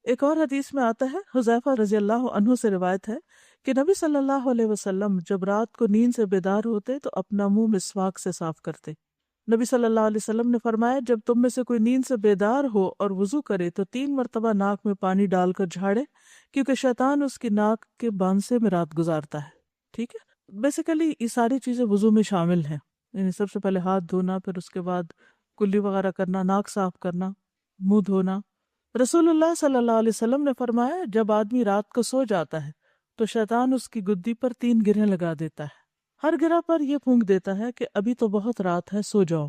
ایک اور حدیث میں آتا ہے، حذیفہ رضی اللہ عنہ سے روایت ہے کہ نبی صلی اللہ علیہ وسلم جب رات کو نیند سے بیدار ہوتے تو اپنا منہ مسواک سے صاف کرتے۔ نبی صلی اللہ علیہ وسلم نے فرمایا جب تم میں سے کوئی نیند سے بیدار ہو اور وضو کرے تو 3 مرتبہ ناک میں پانی ڈال کر جھاڑے، کیونکہ شیطان اس کی ناک کے بانسے میں رات گزارتا ہے۔ ٹھیک ہے، بیسیکلی یہ ساری چیزیں وضو میں شامل ہیں، یعنی سب سے پہلے ہاتھ دھونا، پھر اس کے بعد کلی وغیرہ کرنا، ناک صاف کرنا، منہ دھونا۔ رسول اللہ صلی اللہ علیہ وسلم نے فرمایا جب آدمی رات کو سو جاتا ہے تو شیطان اس کی گدی پر 3 گرہیں لگا دیتا ہے، ہر گرہ پر یہ پھونک دیتا ہے کہ ابھی تو بہت رات ہے، سو جاؤ۔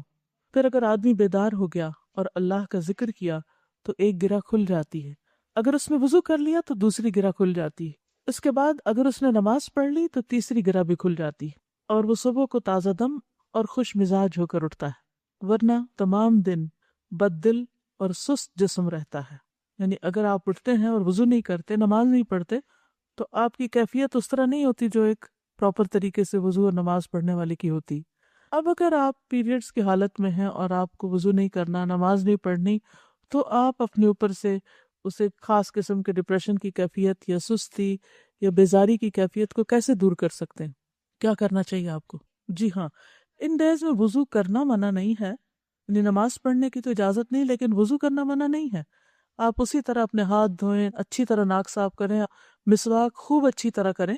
پھر اگر آدمی بیدار ہو گیا اور اللہ کا ذکر کیا تو ایک گرہ کھل جاتی ہے، اگر اس نے وضو کر لیا تو دوسری گرہ کھل جاتی ہے، اس کے بعد اگر اس نے نماز پڑھ لی تو تیسری گرہ بھی کھل جاتی ہے، اور وہ صبح کو تازہ دم اور خوش مزاج ہو کر اٹھتا ہے، ورنہ تمام دن بد دل اور سست جسم رہتا ہے۔ یعنی اگر آپ اٹھتے ہیں اور وضو نہیں کرتے، نماز نہیں پڑھتے، تو آپ کی کیفیت اس طرح نہیں ہوتی جو ایک پراپر طریقے سے وضو اور نماز پڑھنے والے کی ہوتی۔ اب اگر آپ پیریڈز کی حالت میں ہیں اور آپ کو وضو نہیں کرنا، نماز نہیں پڑھنی، تو آپ اپنے اوپر سے اسے خاص قسم کے ڈپریشن کی کیفیت یا سستی یا بیزاری کی کیفیت کو کیسے دور کر سکتے ہیں؟ کیا کرنا چاہیے آپ کو؟ جی ہاں، ان ڈیز میں وضو کرنا منع نہیں ہے، یعنی نماز پڑھنے کی تو اجازت نہیں، لیکن وضو کرنا منع نہیں ہے۔ آپ اسی طرح اپنے ہاتھ دھوئیں، اچھی طرح ناک صاف کریں، مسواک خوب اچھی طرح کریں،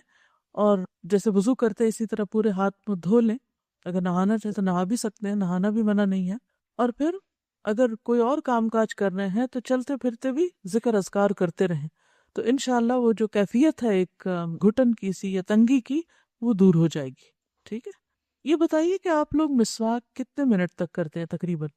اور جیسے وضو کرتے اسی طرح پورے ہاتھ منہ دھو لیں۔ اگر نہانا چاہے تو نہا بھی سکتے ہیں، نہانا بھی منع نہیں ہے۔ اور پھر اگر کوئی اور کام کاج کر رہے ہیں تو چلتے پھرتے بھی ذکر اذکار کرتے رہیں، تو انشاءاللہ وہ جو کیفیت ہے ایک گھٹن کی سی یا تنگی کی، وہ دور ہو جائے گی۔ ٹھیک ہے، یہ بتائیے کہ آپ لوگ مسواک کتنے منٹ تک کرتے ہیں؟ تقریباً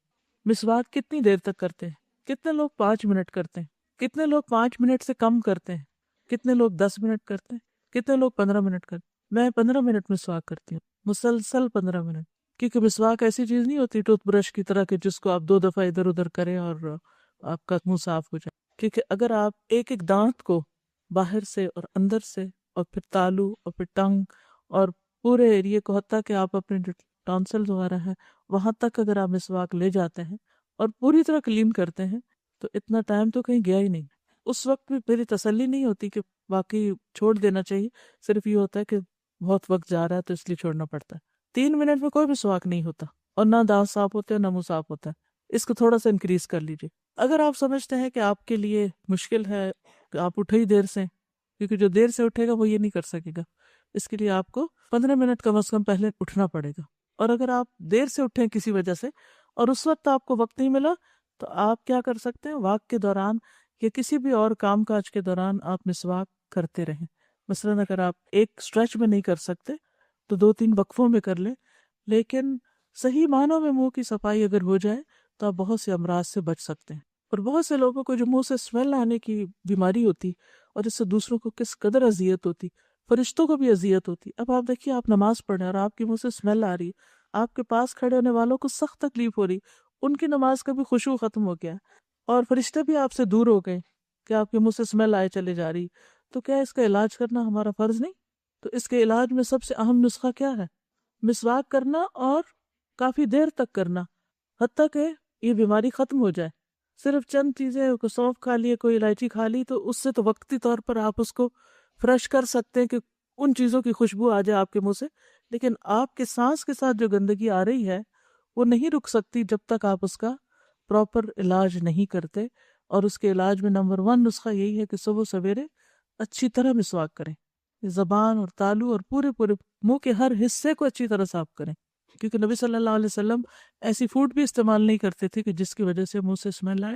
مسواک کتنی دیر تک کرتے ہیں؟ کتنے لوگ 5 منٹ کرتے ہیں؟ کتنے لوگ 5 منٹ سے کم کرتے ہیں؟ کتنے لوگ 10 منٹ کرتے ہیں؟ کتنے لوگ 15 منٹ کرتے ہیں؟ میں 15 منٹ مسواک کرتی ہوں، مسلسل 15 منٹ، کیونکہ مسواک ایسی چیز نہیں ہوتی ٹوتھ برش کی طرح کہ جس کو آپ 2 دفعہ ادھر ادھر کریں اور آپ کا منہ صاف ہو جائے۔ کیونکہ اگر آپ ایک ایک دانت کو باہر سے اور اندر سے اور پھر تالو اور پھر ٹنگ اور پورے ایریے کو، حتیٰ کہ آپ اپنے جو ٹانسلز وغیرہ ہیں وہاں تک اگر آپ مسواک لے جاتے ہیں اور پوری طرح کلین کرتے ہیں، تو اتنا ٹائم تو کہیں گیا ہی نہیں۔ اس وقت بھی میری تسلی نہیں ہوتی کہ باقی چھوڑ دینا چاہیے، صرف یہ ہوتا ہے کہ بہت وقت جا رہا ہے تو اس لیے چھوڑنا پڑتا ہے۔ 3 منٹ میں کوئی مسواک نہیں ہوتا، اور نہ دانت صاف ہوتے ہیں نہ منہ صاف ہوتا ہے۔ اس کو تھوڑا سا انکریز کر لیجیے۔ اگر آپ سمجھتے ہیں کہ آپ کے لیے مشکل ہے کہ آپ اٹھے ہی دیر سے، کیونکہ جو دیر سے اٹھے گا وہ یہ نہیں کر سکے گا، اس کے لیے آپ کو 15 منٹ کم از کم پہلے اٹھنا پڑے گا۔ اور اگر آپ دیر سے اٹھیں کسی وجہ سے اور اس وقت آپ کو وقت نہیں ملا، تو آپ کیا کر سکتے ہیں؟ واک کے دوران یا کسی بھی اور کام کاج کے دوران آپ مسواک کرتے رہیں۔ مثلاً اگر آپ ایک اسٹریچ میں نہیں کر سکتے تو 2-3 وقفوں میں کر لیں، لیکن صحیح معنوں میں منہ کی صفائی اگر ہو جائے تو آپ بہت سے امراض سے بچ سکتے ہیں۔ اور بہت سے لوگوں کو جو منہ سے اسمیل آنے کی بیماری ہوتی اور اس سے دوسروں کو کس قدر اذیت ہوتی، فرشتوں کو بھی اذیت ہوتی۔ اب آپ دیکھیے، آپ نماز پڑھ رہے ہیں اور آپ کے منہ سے اسمیل آ رہی ہے، آپ کے پاس کھڑے ہونے والوں کو سخت تکلیف ہو رہی، ان کی نماز کا بھی خشوع ختم ہو گیا، اور فرشتے بھی آپ سے دور ہو گئے کہ آپ کے منہ سے اسمیل آئے چلے جا رہی۔ تو کیا اس کا علاج کرنا ہمارا فرض نہیں؟ تو اس کے علاج میں سب سے اہم نسخہ کیا ہے؟ مسواک کرنا، اور کافی دیر تک کرنا، حتیٰ کہ یہ بیماری ختم ہو جائے۔ صرف چند چیزیں، کوئی سونف کھا لیے، کوئی الائچی کھا لی، تو اس سے تو وقتی طور پر آپ اس کو فریش کر سکتے ہیں کہ ان چیزوں کی خوشبو آ جائے آپ کے منہ سے، لیکن آپ کے سانس کے ساتھ جو گندگی آ رہی ہے وہ نہیں رک سکتی جب تک آپ اس کا پراپر علاج نہیں کرتے۔ اور اس کے علاج میں نمبر 1 نسخہ یہی ہے کہ صبح سویرے اچھی طرح مسواک کریں، زبان اور تالو اور پورے منہ کے ہر حصے کو اچھی طرح صاف کریں، کیونکہ نبی صلی اللہ علیہ وسلم ایسی فوڈ بھی استعمال نہیں کرتے تھے کہ جس کی وجہ سے منہ سے اسمیل آئے،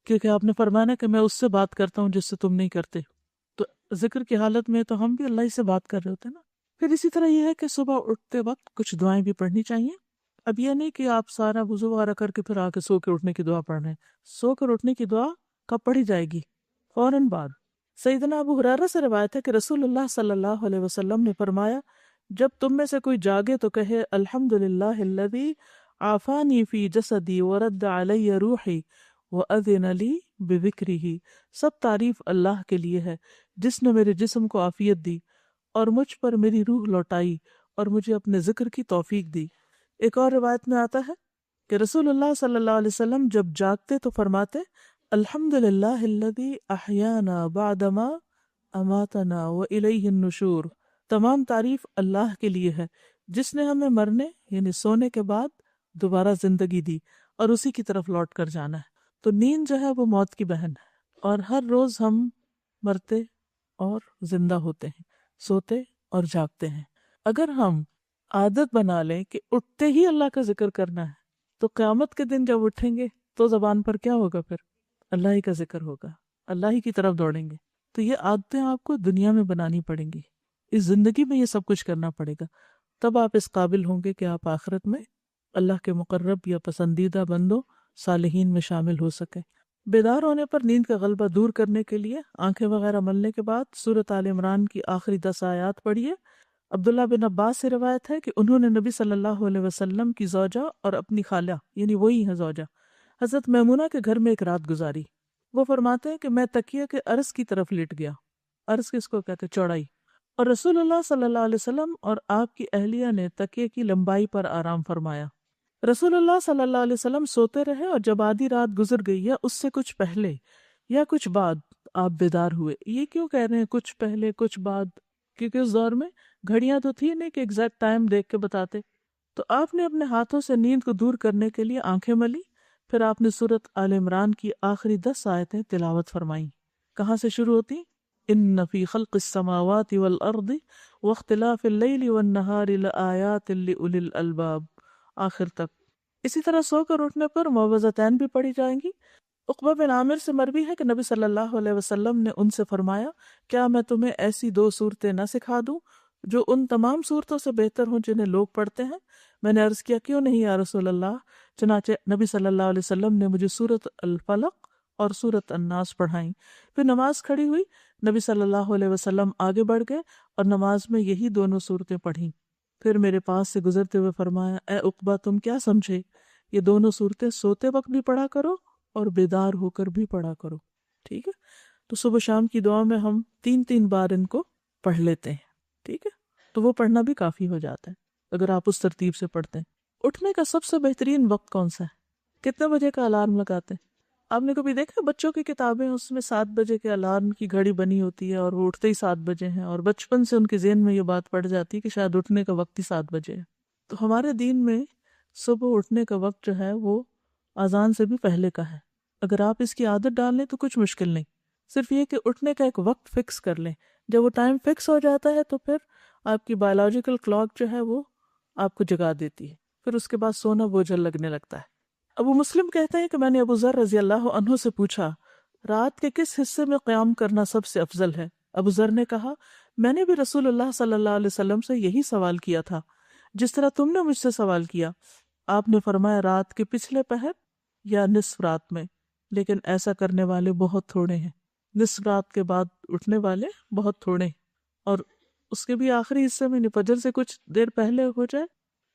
کیونکہ آپ نے فرمایا کہ میں اس سے بات کرتا ہوں جس سے تم نہیں کرتے۔ تو ذکر کی حالت میں تو ہم بھی اللہ ہی سے بات کر رہے ہوتے ہیں نا۔ پھر اسی طرح یہ ہے کہ صبح اٹھتے وقت کچھ دعائیں بھی پڑھنی چاہیے۔ اب یہ نہیں کہ آپ سارا وضو وغیرہ کر کے پھر آ کے سو کے اٹھنے کی دعا پڑھ رہے ہیں۔ سو کر اٹھنے کی دعا کب پڑھی جائے گی؟ فوراً بعد۔ سیدنا ابو ہریرہ سے روایت ہے کہ رسول اللہ صلی اللہ علیہ وسلم نے فرمایا، جب تم میں سے کوئی جاگے تو کہے الحمدللہ الذی عافانی فی جسدی ورد علی روحی وأذن لی بذکرہ، سب تعریف اللہ کے لیے ہے جس نے میرے جسم کو عافیت دی اور مجھ پر میری روح لوٹائی اور مجھے اپنے ذکر کی توفیق دی۔ ایک اور روایت میں آتا ہے کہ رسول اللہ صلی اللہ علیہ وسلم جب جاگتے تو فرماتے الحمدللہ الذی احیانا بعدما اماتنا والیہ النشور، تمام تعریف اللہ کے لیے ہے جس نے ہمیں مرنے یعنی سونے کے بعد دوبارہ زندگی دی اور اسی کی طرف لوٹ کر جانا ہے۔ تو نیند جو ہے وہ موت کی بہن ہے، اور ہر روز ہم مرتے اور زندہ ہوتے ہیں، سوتے اور جاگتے ہیں۔ اگر ہم عادت بنا لیں کہ اٹھتے ہی اللہ کا ذکر کرنا ہے، تو قیامت کے دن جب اٹھیں گے تو زبان پر کیا ہوگا؟ پھر اللہ ہی کا ذکر ہوگا، اللہ ہی کی طرف دوڑیں گے۔ تو یہ عادتیں آپ کو دنیا میں بنانی پڑیں گی، اس زندگی میں یہ سب کچھ کرنا پڑے گا، تب آپ اس قابل ہوں گے کہ آپ آخرت میں اللہ کے مقرب یا پسندیدہ بندوں صالحین میں شامل ہو سکیں۔ بیدار ہونے پر نیند کا غلبہ دور کرنے کے لیے آنکھیں وغیرہ ملنے کے بعد سورۃ آل عمران کی آخری 10 آیات پڑھیے۔ عبداللہ بن عباس سے روایت ہے کہ انہوں نے نبی صلی اللہ علیہ وسلم کی زوجہ اور اپنی خالہ یعنی وہی ہے زوجہ حضرت میمونہ کے گھر میں ایک رات گزاری۔ وہ فرماتے ہیں کہ میں تکیے کے عرض کی طرف لیٹ گیا، عرض کس کو کہتے چوڑائی، اور رسول اللہ صلی اللہ علیہ وسلم اور آپ کی اہلیہ نے تکیے کی لمبائی پر آرام فرمایا۔ رسول اللہ صلی اللہ علیہ وسلم سوتے رہے اور جب آدھی رات گزر گئی یا اس سے کچھ پہلے یا کچھ بعد آپ بیدار ہوئے۔ یہ کیوں کہہ رہے ہیں کچھ پہلے کچھ بعد؟ کیونکہ اس دور میں گھڑیاں تو تھی نہیں کہ ایگزیکٹ ٹائم دیکھ کے بتاتے۔ تو آپ نے اپنے ہاتھوں سے نیند کو دور کرنے کے لیے آنکھیں ملی، پھر آپ نے سورۃ آل عمران کی آخری 10 آیتیں تلاوت فرمائیں۔ کہاں سے شروع ہوتی؟ ان فی خلق السماوات والارض واختلاف اللیل والنہار لآیات لأولی الالباب، آخر تک۔ اسی طرح سو کر اٹھنے پر معوذتین بھی پڑھی جائیں گی۔ عقبہ بن عامر سے مروی ہے کہ نبی صلی اللہ علیہ وسلم نے ان سے فرمایا، کیا میں تمہیں ایسی 2 صورتیں نہ سکھا دوں جو ان تمام صورتوں سے بہتر ہوں جنہیں لوگ پڑھتے ہیں؟ میں نے عرض کیا کیوں نہیں یا رسول اللہ؟ چنانچہ نبی صلی اللہ علیہ وسلم نے مجھے سورۃ الفلق اور سورۃ الناس پڑھائیں۔ پھر نماز کھڑی ہوئی، نبی صلی اللہ علیہ وسلم آگے بڑھ گئے اور نماز میں یہی دونوں صورتیں پڑھیں۔ پھر میرے پاس سے گزرتے ہوئے فرمایا، اے عقبہ تم کیا سمجھے؟ یہ دونوں صورتیں سوتے وقت بھی پڑھا کرو اور بیدار ہو کر بھی پڑھا کرو، ٹھیک ہے؟ تو صبح شام کی دعا میں ہم 3 بار ان کو پڑھ لیتے ہیں، ٹھیک ہے؟ تو وہ پڑھنا بھی کافی ہو جاتا ہے اگر آپ اس ترتیب سے پڑھتے ہیں۔ اٹھنے کا سب سے بہترین وقت کون سا ہے؟ کتنے بجے کا الارم لگاتے ہیں؟ آپ نے کبھی دیکھا بچوں کی کتابیں اس میں 7 بجے کے الارم کی گھڑی بنی ہوتی ہے اور وہ اٹھتے ہی 7 بجے ہیں، اور بچپن سے ان کے ذہن میں یہ بات پڑ جاتی ہے کہ شاید اٹھنے کا وقت ہی 7 بجے ہے۔ تو ہمارے دین میں صبح اٹھنے کا وقت جو ہے وہ اذان سے بھی پہلے کا ہے۔ اگر آپ اس کی عادت ڈال لیں تو کچھ مشکل نہیں، صرف یہ کہ اٹھنے کا ایک وقت فکس کر لیں۔ جب وہ ٹائم فکس ہو جاتا ہے تو پھر آپ کی بایولوجیکل کلاک جو ہے وہ آپ کو جگا دیتی ہے، پھر اس کے بعد سونا بوجھل لگنے لگتا ہے۔ ابو مسلم کہتے ہیں کہ میں نے ابو ذر رضی اللہ عنہ سے پوچھا، رات کے کس حصے میں قیام کرنا سب سے افضل ہے؟ ابو ذر نے کہا، میں نے بھی رسول اللہ صلی اللہ علیہ وسلم سے یہی سوال کیا تھا جس طرح تم نے مجھ سے سوال کیا۔ آپ نے فرمایا رات کے پچھلے پہر یا نصف رات میں، لیکن ایسا کرنے والے بہت تھوڑے ہیں۔ نصف رات کے بعد اٹھنے والے بہت تھوڑے ہیں، اور اس کے بھی آخری حصے میں فجر سے کچھ دیر پہلے ہو جائے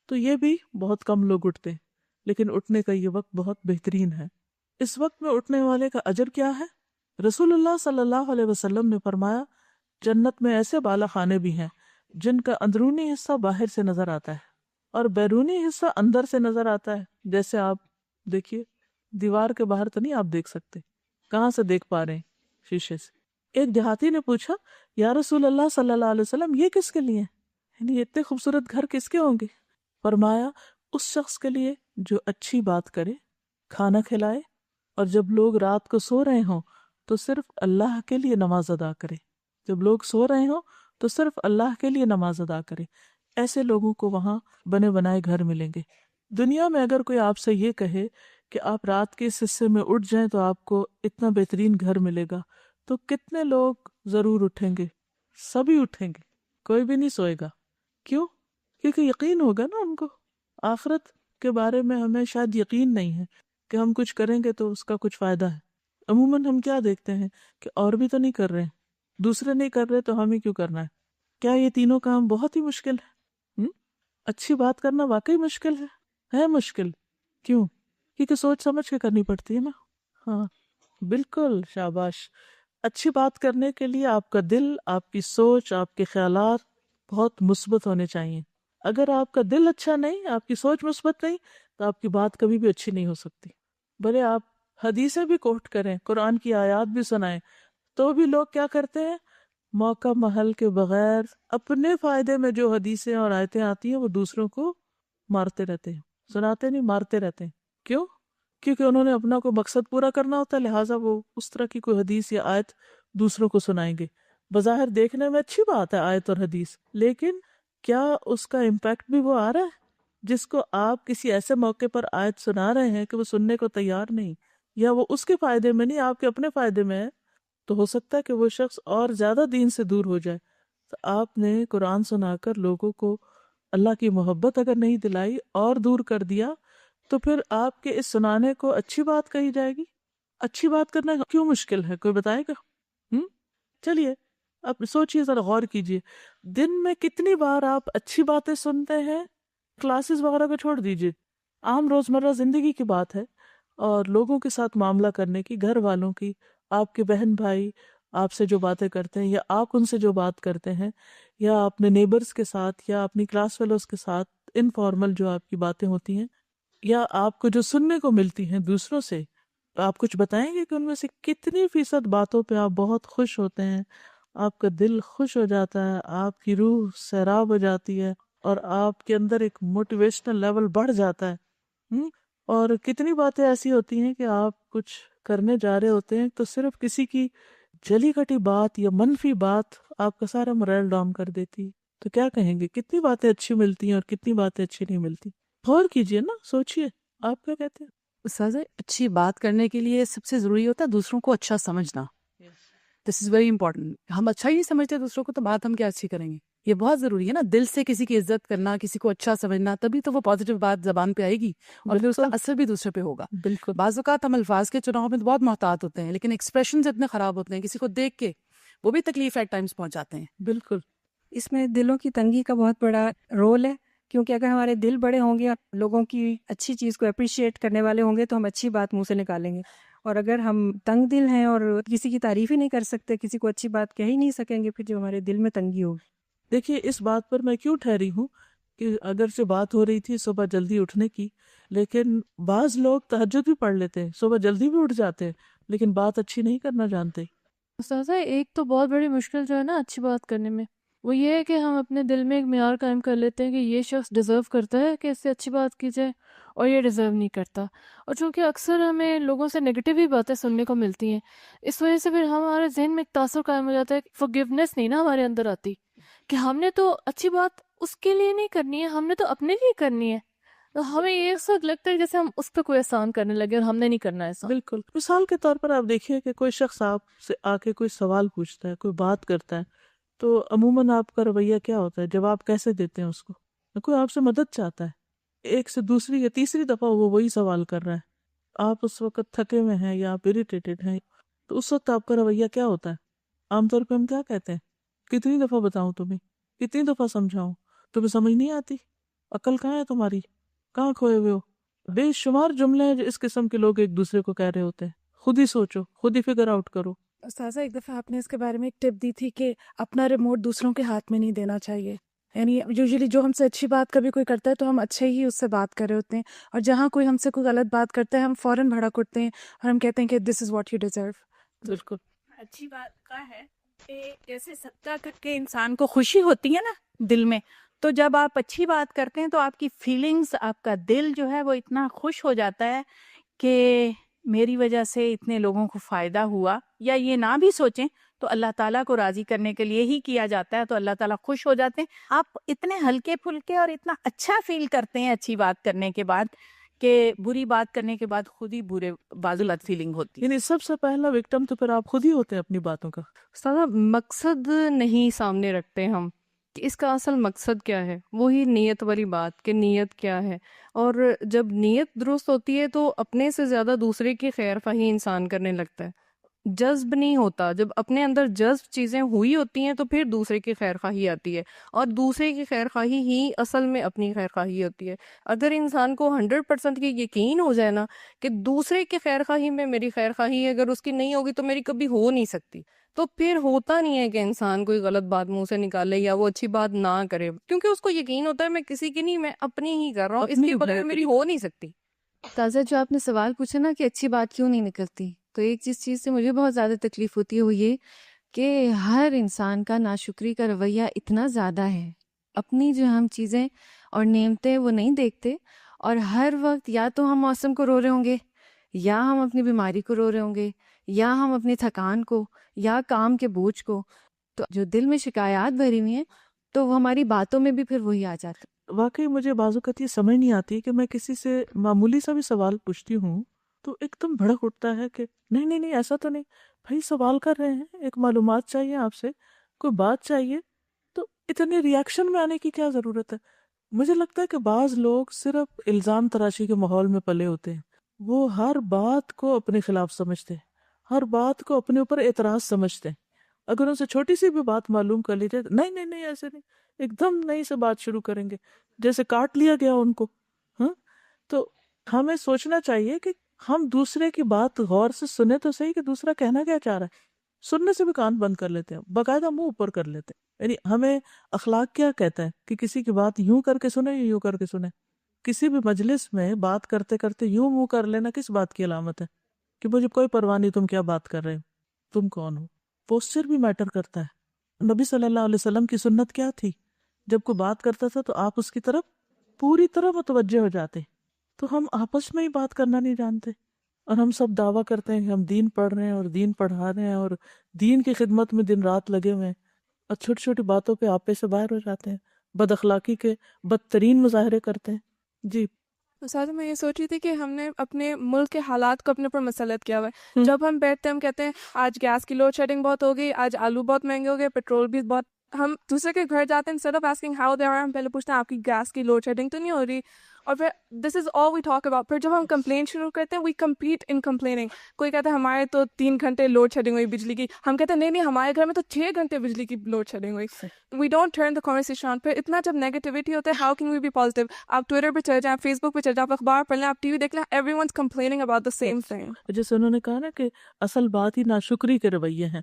تو یہ بھی بہت کم لوگ اٹھتے ہیں، لیکن اٹھنے کا یہ وقت بہت بہترین ہے۔ اس وقت میں اٹھنے والے کا اجر کیا ہے؟ رسول اللہ صلی اللہ علیہ وسلم نے فرمایا، جنت میں ایسے بالا خانے بھی ہیں جن کا اندرونی حصہ باہر سے نظر آتا ہے اور بیرونی حصہ اندر سے نظر آتا ہے۔ جیسے آپ دیکھیے دیوار کے باہر تو نہیں آپ دیکھ سکتے، کہاں سے دیکھ پا رہے ہیں؟ شیشے سے۔ ایک دیہاتی نے پوچھا، یا رسول اللہ صلی اللہ علیہ وسلم یہ کس کے لیے؟ یعنی اتنے خوبصورت گھر کس کے ہوں گے؟ فرمایا اس شخص کے لیے جو اچھی بات کرے، کھانا کھلائے، اور جب لوگ رات کو سو رہے ہوں تو صرف اللہ کے لیے نماز ادا کرے۔ جب لوگ سو رہے ہوں تو صرف اللہ کے لیے نماز ادا کرے۔ ایسے لوگوں کو وہاں بنے بنائے گھر ملیں گے۔ دنیا میں اگر کوئی آپ سے یہ کہے کہ آپ رات کے اس حصے میں اٹھ جائیں تو آپ کو اتنا بہترین گھر ملے گا، تو کتنے لوگ ضرور اٹھیں گے؟ سبھی اٹھیں گے، کوئی بھی نہیں سوئے گا۔ کیوں؟ کیونکہ یقین ہوگا نا ان کو۔ آخرت کے بارے میں ہمیں شاید یقین نہیں ہے کہ ہم کچھ کریں گے تو اس کا کچھ فائدہ ہے۔ عموماً ہم کیا دیکھتے ہیں کہ اور بھی تو نہیں کر رہے ہیں، دوسرے نہیں کر رہے تو ہمیں کیوں کرنا ہے؟ کیا یہ تینوں کام بہت ہی مشکل ہے؟ اچھی بات کرنا واقعی مشکل ہے مشکل۔ کیوں؟ کیونکہ سوچ سمجھ کے کرنی پڑتی ہے نا۔ ہاں بالکل، شاباش۔ اچھی بات کرنے کے لیے آپ کا دل، آپ کی سوچ، آپ کے خیالات بہت مثبت ہونے چاہیے۔ اگر آپ کا دل اچھا نہیں، آپ کی سوچ مثبت نہیں، تو آپ کی بات کبھی بھی اچھی نہیں ہو سکتی۔ بھلے آپ حدیثیں بھی کوٹ کریں، قرآن کی آیات بھی سنائیں، تو بھی لوگ کیا کرتے ہیں؟ موقع محل کے بغیر اپنے فائدے میں جو حدیثیں اور آیتیں آتی ہیں وہ دوسروں کو مارتے رہتے ہیں، سناتے نہیں، مارتے رہتے ہیں۔ کیوں؟ کیونکہ انہوں نے اپنا کوئی مقصد پورا کرنا ہوتا ہے، لہٰذا وہ اس طرح کی کوئی حدیث یا آیت دوسروں کو سنائیں گے۔ بظاہر دیکھنے میں اچھی بات ہے آیت اور حدیث، لیکن کیا اس کا امپیکٹ بھی وہ آ رہا ہے جس کو آپ کسی ایسے موقع پر آیت سنا رہے ہیں کہ وہ سننے کو تیار نہیں، یا وہ اس کے فائدے میں نہیں، آپ کے اپنے فائدے میں ہے؟ تو ہو سکتا ہے کہ وہ شخص اور زیادہ دین سے دور ہو جائے۔ تو آپ نے قرآن سنا کر لوگوں کو اللہ کی محبت اگر نہیں دلائی اور دور کر دیا، تو پھر آپ کے اس سنانے کو اچھی بات کہی جائے گی؟ اچھی بات کرنا کیوں مشکل ہے؟ کوئی بتائے گا؟ چلیے اب سوچئے، ذرا غور کیجئے، دن میں کتنی بار آپ اچھی باتیں سنتے ہیں؟ کلاسز وغیرہ کو چھوڑ دیجئے، عام روزمرہ زندگی کی بات ہے، اور لوگوں کے ساتھ معاملہ کرنے کی، گھر والوں کی، آپ کے بہن بھائی آپ سے جو باتیں کرتے ہیں یا آپ ان سے جو بات کرتے ہیں، یا اپنے نیبرز کے ساتھ یا اپنی کلاس فیلوز کے ساتھ انفارمل جو آپ کی باتیں ہوتی ہیں، یا آپ کو جو سننے کو ملتی ہیں دوسروں سے، آپ کچھ بتائیں گے کہ ان میں سے کتنی فیصد باتوں پہ آپ بہت خوش ہوتے ہیں، آپ کا دل خوش ہو جاتا ہے، آپ کی روح سیراب ہو جاتی ہے، اور آپ کے اندر ایک موٹیویشنل لیول بڑھ جاتا ہے؟ اور کتنی باتیں ایسی ہوتی ہیں کہ آپ کچھ کرنے جا رہے ہوتے ہیں تو صرف کسی کی جلی کٹی بات یا منفی بات آپ کا سارا morale ڈاؤن کر دیتی ہے. تو کیا کہیں گے؟ کتنی باتیں اچھی ملتی ہیں اور کتنی باتیں اچھی نہیں ملتی؟ غور کیجئے نا، سوچئے، آپ کیا کہتے ہیں؟ استاذہ، اچھی بات کرنے کے لیے سب سے ضروری ہوتا ہے دوسروں کو اچھا سمجھنا. دس از ویری امپورٹنٹ. ہم اچھا ہی نہیں سمجھتے دوسروں کو تو بات ہم کیا اچھی کریں گے؟ یہ بہت ضروری ہے نا، دل سے کسی کی عزت کرنا، کسی کو اچھا سمجھنا، تبھی تو وہ پازیٹیو بات زبان پہ آئے گی اور پھر اس کا اثر بھی دوسرے پہ ہوگا. بالکل. بعض اوقات ہم الفاظ کے چناؤ میں تو بہت محتاط ہوتے ہیں، لیکن ایکسپریشنز اتنے خراب ہوتے ہیں، کسی کو دیکھ کے وہ بھی تکلیف ایٹ ٹائمز پہنچاتے ہیں. بالکل. اس میں دلوں کی تنگی کا بہت بڑا رول ہے، کیونکہ اگر ہمارے دل بڑے ہوں گے، لوگوں کی اچھی چیز کو اپریشیٹ کرنے والے ہوں گے، تو ہم اچھی بات منہ سے نکالیں گے. اور اگر ہم تنگ دل ہیں اور کسی کی تعریف ہی نہیں کر سکتے، کسی کو اچھی بات کہہ ہی نہیں سکیں گے، پھر جو ہمارے دل میں تنگی ہوگی. دیکھیے، اس بات پر میں کیوں ٹھہری ہوں کہ اگرچہ بات ہو رہی تھی صبح جلدی اٹھنے کی، لیکن بعض لوگ تہجد بھی پڑھ لیتے ہیں، صبح جلدی بھی اٹھ جاتے ہیں، لیکن بات اچھی نہیں کرنا جانتے. استاذہ، ایک تو بہت بڑی مشکل جو ہے نا اچھی بات کرنے میں، وہ یہ ہے کہ ہم اپنے دل میں ایک معیار قائم کر لیتے ہیں کہ یہ شخص ڈیزرو کرتا ہے کہ اس سے اچھی بات کی جائے، اور یہ ڈیزرو نہیں کرتا. اور چونکہ اکثر ہمیں لوگوں سے نگیٹیو ہی باتیں سننے کو ملتی ہیں، اس وجہ سے پھر ہمارے ذہن میں ایک تاثر قائم ہو جاتا ہے کہ فورگیونیس نہیں نا ہمارے اندر آتی، کہ ہم نے تو اچھی بات اس کے لیے نہیں کرنی ہے، ہم نے تو اپنے لیے کرنی ہے. تو ہمیں یہ اس وقت لگتا ہے جیسے ہم اس پہ کوئی احسان کرنے لگے، اور ہم نے نہیں کرنا ایسا. بالکل. مثال کے طور پر آپ دیکھیے کہ کوئی شخص آپ سے آ کے کوئی سوال پوچھتا ہے، کوئی بات کرتا ہے، تو عموماً آپ کا رویہ کیا ہوتا ہے؟ جواب کیسے دیتے ہیں اس کو؟ کوئی آپ سے مدد چاہتا ہے، ایک سے دوسری یا تیسری دفعہ وہ وہی سوال کر رہا ہے، آپ اس وقت تھکے ہوئے ہیں یا آپ اریٹیٹڈ ہیں، تو اس وقت آپ کا رویہ کیا ہوتا ہے؟ عام طور پہ ہم کیا کہتے ہیں؟ کتنی دفعہ بتاؤں تمہیں، کتنی دفعہ سمجھاؤں، تمہیں سمجھ نہیں آتی؟ عقل کہاں ہے تمہاری؟ کہاں کھوئے ہوئے ہو؟ بے شمار جملے ہیں جو اس قسم کے لوگ ایک دوسرے کو کہہ رہے ہوتے ہیں. خود ہی سوچو، خود ہی فگر آؤٹ کرو. استاذہ، ایک دفعہ آپ نے اس کے بارے میں ایک ٹپ دی تھی کہ اپنا ریموٹ دوسروں کے ہاتھ میں نہیں دینا چاہیے. یعنی یوزلی جو ہم سے اچھی بات کبھی کوئی کرتا ہے تو ہم اچھے ہی اس سے بات کر رہے ہوتے ہیں، اور جہاں کوئی ہم سے کوئی غلط بات کرتا ہے ہم فوراً بھڑک اٹھتے ہیں اور ہم کہتے ہیں کہ دس از واٹ یو ڈیزرو. بالکل. اچھی بات کا ہے کہ جیسے صدقہ کر کے انسان کو خوشی ہوتی ہے نا دل میں، تو جب آپ اچھی بات کرتے ہیں تو آپ کی فیلنگز، آپ کا دل جو ہے وہ اتنا خوش ہو جاتا ہے کہ میری وجہ سے اتنے لوگوں کو فائدہ ہوا. یا یہ نہ بھی سوچیں تو اللہ تعالیٰ کو راضی کرنے کے لیے ہی کیا جاتا ہے، تو اللہ تعالیٰ خوش ہو جاتے ہیں. آپ اتنے ہلکے پھلکے اور اتنا اچھا فیل کرتے ہیں اچھی بات کرنے کے بعد، کہ بری بات کرنے کے بعد خود ہی برے بازلت فیلنگ ہوتی ہے. یعنی سب سے پہلا وکٹم تو پھر آپ خود ہی ہوتے ہیں اپنی باتوں کا. استاذہ، مقصد نہیں سامنے رکھتے ہم کہ اس کا اصل مقصد کیا ہے. وہی نیت والی بات کہ نیت کیا ہے، اور جب نیت درست ہوتی ہے تو اپنے سے زیادہ دوسرے کی خیر خواہی انسان کرنے لگتا ہے. جذب نہیں ہوتا، جب اپنے اندر جذب چیزیں ہوئی ہوتی ہیں تو پھر دوسرے کی خیر خواہی آتی ہے، اور دوسرے کی خیر خواہی ہی اصل میں اپنی خیر خواہی ہوتی ہے. اگر انسان کو 100% کی یقین ہو جائے نا کہ دوسرے کی خیر خواہی میں میری خیر خواہی ہے، اگر اس کی نہیں ہوگی تو میری کبھی ہو نہیں سکتی، تو پھر ہوتا نہیں ہے کہ انسان کوئی غلط بات منہ سے نکالے یا وہ اچھی بات نہ کرے، کیونکہ اس کو یقین ہوتا ہے میں کسی کی نہیں، میں اپنی ہی کر رہا ہوں، اس اپنی کے بغیر میری ہو نہیں سکتی. تازہ، جو آپ نے سوال پوچھا نا کہ اچھی بات کیوں نہیں نکلتی، تو ایک جس چیز سے مجھے بہت زیادہ تکلیف ہوتی ہے وہ یہ کہ ہر انسان کا ناشکری کا رویہ اتنا زیادہ ہے. اپنی جو ہم چیزیں اور نعمتیں وہ نہیں دیکھتے، اور ہر وقت یا تو ہم موسم کو رو رہے ہوں گے، یا ہم اپنی بیماری کو رو رہے ہوں گے، یا ہم اپنی تھکان کو، یا کام کے بوجھ کو. تو جو دل میں شکایات بھری ہوئی ہیں تو وہ ہماری باتوں میں بھی پھر وہی آ جاتا ہے. واقعی مجھے بعض اوقات یہ سمجھ نہیں آتی کہ میں کسی سے معمولی سا بھی سوال پوچھتی ہوں تو ایک دم بھڑک اٹھتا ہے کہ نہیں نہیں نہیں، ایسا تو نہیں. بھائی سوال کر رہے ہیں، ایک معلومات چاہیے آپ سے، کوئی بات چاہیے، تو اتنے ریاکشن میں آنے کی کیا ضرورت ہے؟ مجھے لگتا ہے کہ بعض لوگ صرف الزام تراشی کے ماحول میں پلے ہوتے ہیں. وہ ہر بات کو اپنے خلاف سمجھتے ہیں، ہر بات کو اپنے اوپر اعتراض سمجھتے ہیں. اگر ان سے چھوٹی سی بھی بات معلوم کر لی جائے، نہیں نہیں نہیں ایسے نہیں، ایک دم نئی سے بات شروع کریں گے جیسے کاٹ لیا گیا ان کو. ہاں، تو ہمیں سوچنا چاہیے کہ ہم دوسرے کی بات غور سے سنیں تو صحیح کہ دوسرا کہنا کیا چاہ رہا ہے. سننے سے بھی کان بند کر لیتے ہیں، باقاعدہ منہ اوپر کر لیتے ہیں. یعنی ہمیں اخلاق کیا کہتا ہے کہ کسی کی بات یوں کر کے سنیں یا یوں کر کے سنیں. کسی بھی مجلس میں بات کرتے کرتے یوں منہ کر لینا کس بات کی علامت ہے؟ کہ مجھے کوئی پرواہ نہیں تم کیا بات کر رہے ہو، تم کون ہو. پوسچر بھی میٹر کرتا ہے. نبی صلی اللہ علیہ وسلم کی سنت کیا تھی؟ جب کوئی بات کرتا تھا تو آپ اس کی طرف پوری طرح متوجہ ہو جاتے. تو ہم آپس میں ہی بات کرنا نہیں جانتے، اور ہم سب دعویٰ کرتے ہیں کہ ہم دین پڑھ رہے ہیں اور دین پڑھا رہے ہیں اور دین کی خدمت میں دن رات لگے ہوئے ہیں، اور چھوٹی چھوٹی باتوں پہ آپے سے باہر ہو جاتے ہیں، بد اخلاقی کے بدترین مظاہرے کرتے ہیں. جی ساتھ میں یہ سوچ رہی تھی کہ ہم نے اپنے ملک کے حالات کو اپنے اوپر مسلط کیا ہوا ہے. جب ہم بیٹھتے ہیں ہم کہتے ہیں آج گیس کی لوڈ شیڈنگ بہت ہو گئی، آج آلو بہت مہنگے ہو گئے، پیٹرول بھی بہت. ہم دوسرے کے گھر جاتے ہیں instead of asking how they are, ہم پہلے پوچھتے ہیں آپ کی گیس کی لوڈ شیڈنگ تو نہیں ہو رہی. اور پھر دس از آل وی ٹاک اباؤٹ. پھر جب ہم کمپلین شروع کرتے ہیں وی کمپیٹ ان کمپلیننگ. کوئی کہتا ہے ہمارے تو 3 گھنٹے لوڈ شیڈنگ ہوئی بجلی کی، ہم کہتے ہیں نہیں نہیں ہمارے گھر میں تو 6 گھنٹے بجلی کی لوڈ شیڈنگ ہوئی. We don't turn the conversation on. پھر اتنا جب نیگیٹیوٹی ہوتا ہے how can we be positive. آپ ٹویٹر پہ چل جائیں، فیس بک پہ چل جائیں، آپ اخبار پڑھ لیں، آپ ٹی وی دیکھ لیں، everyone's complaining about the same thing. جیسے انہوں نے کہا نا کہ اصل بات ہی ناشکری کے رویے ہیں.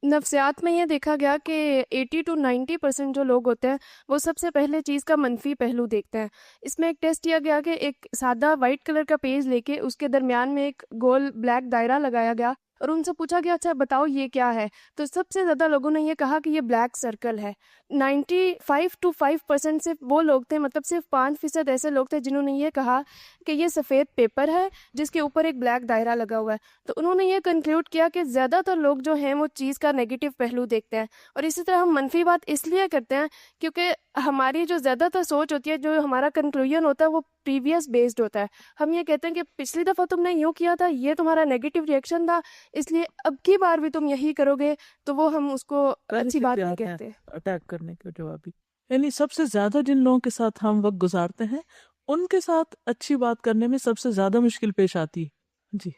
نفسیات میں یہ دیکھا گیا کہ 80 to 90% جو لوگ ہوتے ہیں وہ سب سے پہلے چیز کا منفی پہلو دیکھتے ہیں. اس میں ایک ٹیسٹ کیا گیا کہ ایک سادہ وائٹ کلر کا پیج لے کے اس کے درمیان میں ایک گول بلیک دائرہ لگایا گیا اور ان سے پوچھا گیا اچھا بتاؤ یہ کیا ہے. تو سب سے زیادہ لوگوں نے یہ کہا کہ یہ بلیک سرکل ہے. 95 to 5% صرف وہ لوگ تھے، مطلب صرف 5% ایسے لوگ تھے جنہوں نے یہ کہا کہ یہ سفید پیپر ہے جس کے اوپر ایک بلیک دائرہ لگا ہوا ہے. تو انہوں نے یہ کنکلوڈ کیا کہ زیادہ تر لوگ جو ہیں وہ چیز کا نیگیٹو پہلو دیکھتے ہیں. اور اسی طرح ہم منفی بات اس لیے کرتے ہیں کیونکہ ہماری جو زیادہ تر سوچ ہوتی ہے، جو ہمارا کنکلوژن ہوتا ہے وہ پریویس بیسڈ ہوتا ہے. ہم یہ کہتے ہیں کہ پچھلی دفعہ تم نے یوں کیا تھا، یہ تمہارا نیگیٹو ریئیکشن تھا، اس لیے اب کی بار بھی تم یہی کرو گے، تو وہ ہم اس کو اچھی بات نہیں کہتے. اٹیک کرنے کے جوابی. یعنی سب سے زیادہ جن لوگوں کے ساتھ ہم وقت گزارتے ہیں ان کے ساتھ اچھی بات کرنے میں سب سے زیادہ مشکل پیش آتی ہے. جی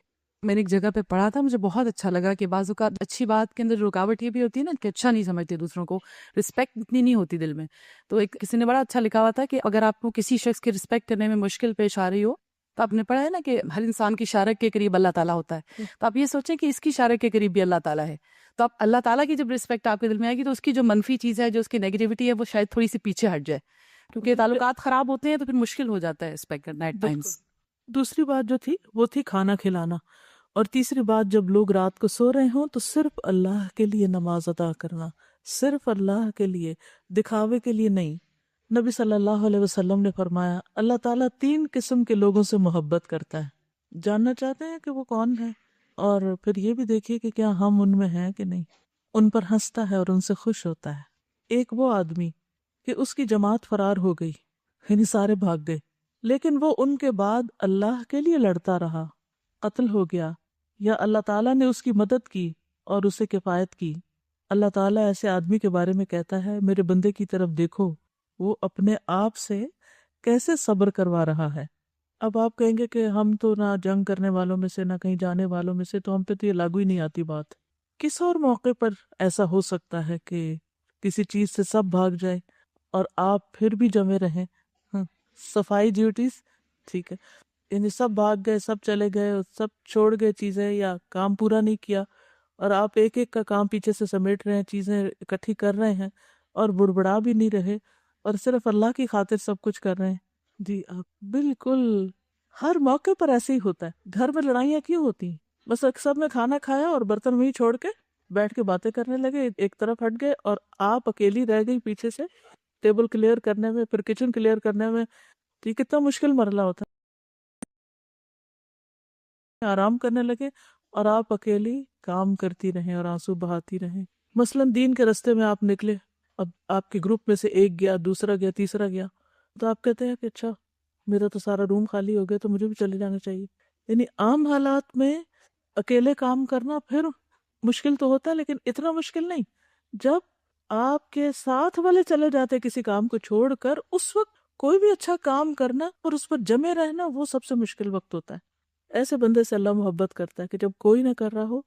میں نے ایک جگہ پہ پڑھا تھا، مجھے بہت اچھا لگا کہ بعض اوقات اچھی بات کے اندر رکاوٹ یہ بھی ہوتی ہے نا کہ اچھا نہیں سمجھتے دوسروں کو، رسپیکٹ اتنی نہیں ہوتی دل میں. تو ایک کسی نے بڑا اچھا لکھا ہوا تھا کہ اگر آپ کو کسی شخص کی رسپیکٹ کرنے میں مشکل پیش آ رہی ہو تو آپ نے پڑھا ہے نا کہ ہر انسان کی شارک کے قریب اللہ تعالیٰ ہوتا ہے. تو آپ یہ سوچیں کہ اس کی شارک کے قریب بھی اللہ تعالیٰ ہے. تو آپ اللہ تعالیٰ کی جب رسپیکٹ آپ کے دل میں آئے گی تو اس کی جو منفی چیز ہے، جو اس کی نیگیٹیوٹی ہے، وہ شاید تھوڑی سی پیچھے ہٹ جائے. کیونکہ تعلقات خراب ہوتے ہیں تو پھر مشکل ہو جاتا ہے رسپیکٹ کرنا ایٹ ٹائمس. دوسری بات جو تھی وہ تھی کھانا کھلانا. اور تیسری بات جب لوگ رات کو سو رہے ہوں تو صرف اللہ کے لیے نماز ادا کرنا، صرف اللہ کے لیے، دکھاوے کے لیے نہیں. نبی صلی اللہ علیہ وسلم نے فرمایا اللہ تعالیٰ 3 قسم کے لوگوں سے محبت کرتا ہے. جاننا چاہتے ہیں کہ وہ کون ہے؟ اور پھر یہ بھی دیکھیے کہ کیا ہم ان میں ہیں کہ نہیں. ان پر ہنستا ہے اور ان سے خوش ہوتا ہے. ایک وہ آدمی کہ اس کی جماعت فرار ہو گئی، یعنی سارے بھاگ گئے، لیکن وہ ان کے بعد اللہ کے لیے لڑتا رہا، قتل ہو گیا، یا اللہ تعالیٰ نے اس کی مدد کی اور اسے کفایت کی. اللہ تعالیٰ ایسے آدمی کے بارے میں کہتا ہے میرے بندے کی طرف دیکھو، وہ اپنے آپ سے کیسے صبر کروا رہا ہے. اب آپ کہیں گے کہ ہم تو نہ جنگ کرنے والوں میں سے نہ کہیں جانے والوں میں سے، تو ہم پہ تو یہ لاگو ہی نہیں آتی بات. کس اور موقع پر ایسا ہو سکتا ہے کہ کسی چیز سے سب بھاگ جائے اور آپ پھر بھی جمے رہیں؟ صفائی ڈیوٹیز ٹھیک ہے، یعنی سب بھاگ گئے، سب چلے گئے، سب چھوڑ گئے چیزیں یا کام پورا نہیں کیا، اور آپ ایک ایک کا کام پیچھے سے سمیٹ رہے ہیں، چیزیں اکٹھی کر رہے ہیں اور بڑبڑا بھی نہیں رہے اور صرف اللہ کی خاطر سب کچھ کر رہے ہیں. جی آپ بالکل ہر موقع پر ایسے ہی ہوتا ہے. گھر میں لڑائیاں کیوں ہوتی ہیں؟ بس سب نے کھانا کھایا اور برتن وہیں چھوڑ کے بیٹھ کے باتیں کرنے لگے، ایک طرف ہٹ گئے اور آپ اکیلی رہ گئی پیچھے سے ٹیبل کلیئر کرنے میں، پھر کچن کلیئر کرنے میں. یہ کتنا مشکل مرحلہ ہوتا ہے. آرام کرنے لگے اور آپ اکیلی کام کرتی رہیں اور آنسو بہاتی رہیں. مثلاً دین کے راستے میں آپ نکلے، اب آپ کے گروپ میں سے ایک گیا، دوسرا گیا، تیسرا گیا، تو آپ کہتے ہیں کہ اچھا میرا تو سارا روم خالی ہو گیا تو مجھے بھی چلے جانا چاہیے. یعنی عام حالات میں اکیلے کام کرنا پھر مشکل تو ہوتا ہے، لیکن اتنا مشکل نہیں. جب آپ کے ساتھ والے چلے جاتے کسی کام کو چھوڑ کر، اس وقت کوئی بھی اچھا کام کرنا اور اس پر جمے رہنا وہ سب سے مشکل وقت ہوتا ہے. ایسے بندے سے اللہ محبت کرتا ہے کہ جب کوئی نہ کر رہا ہو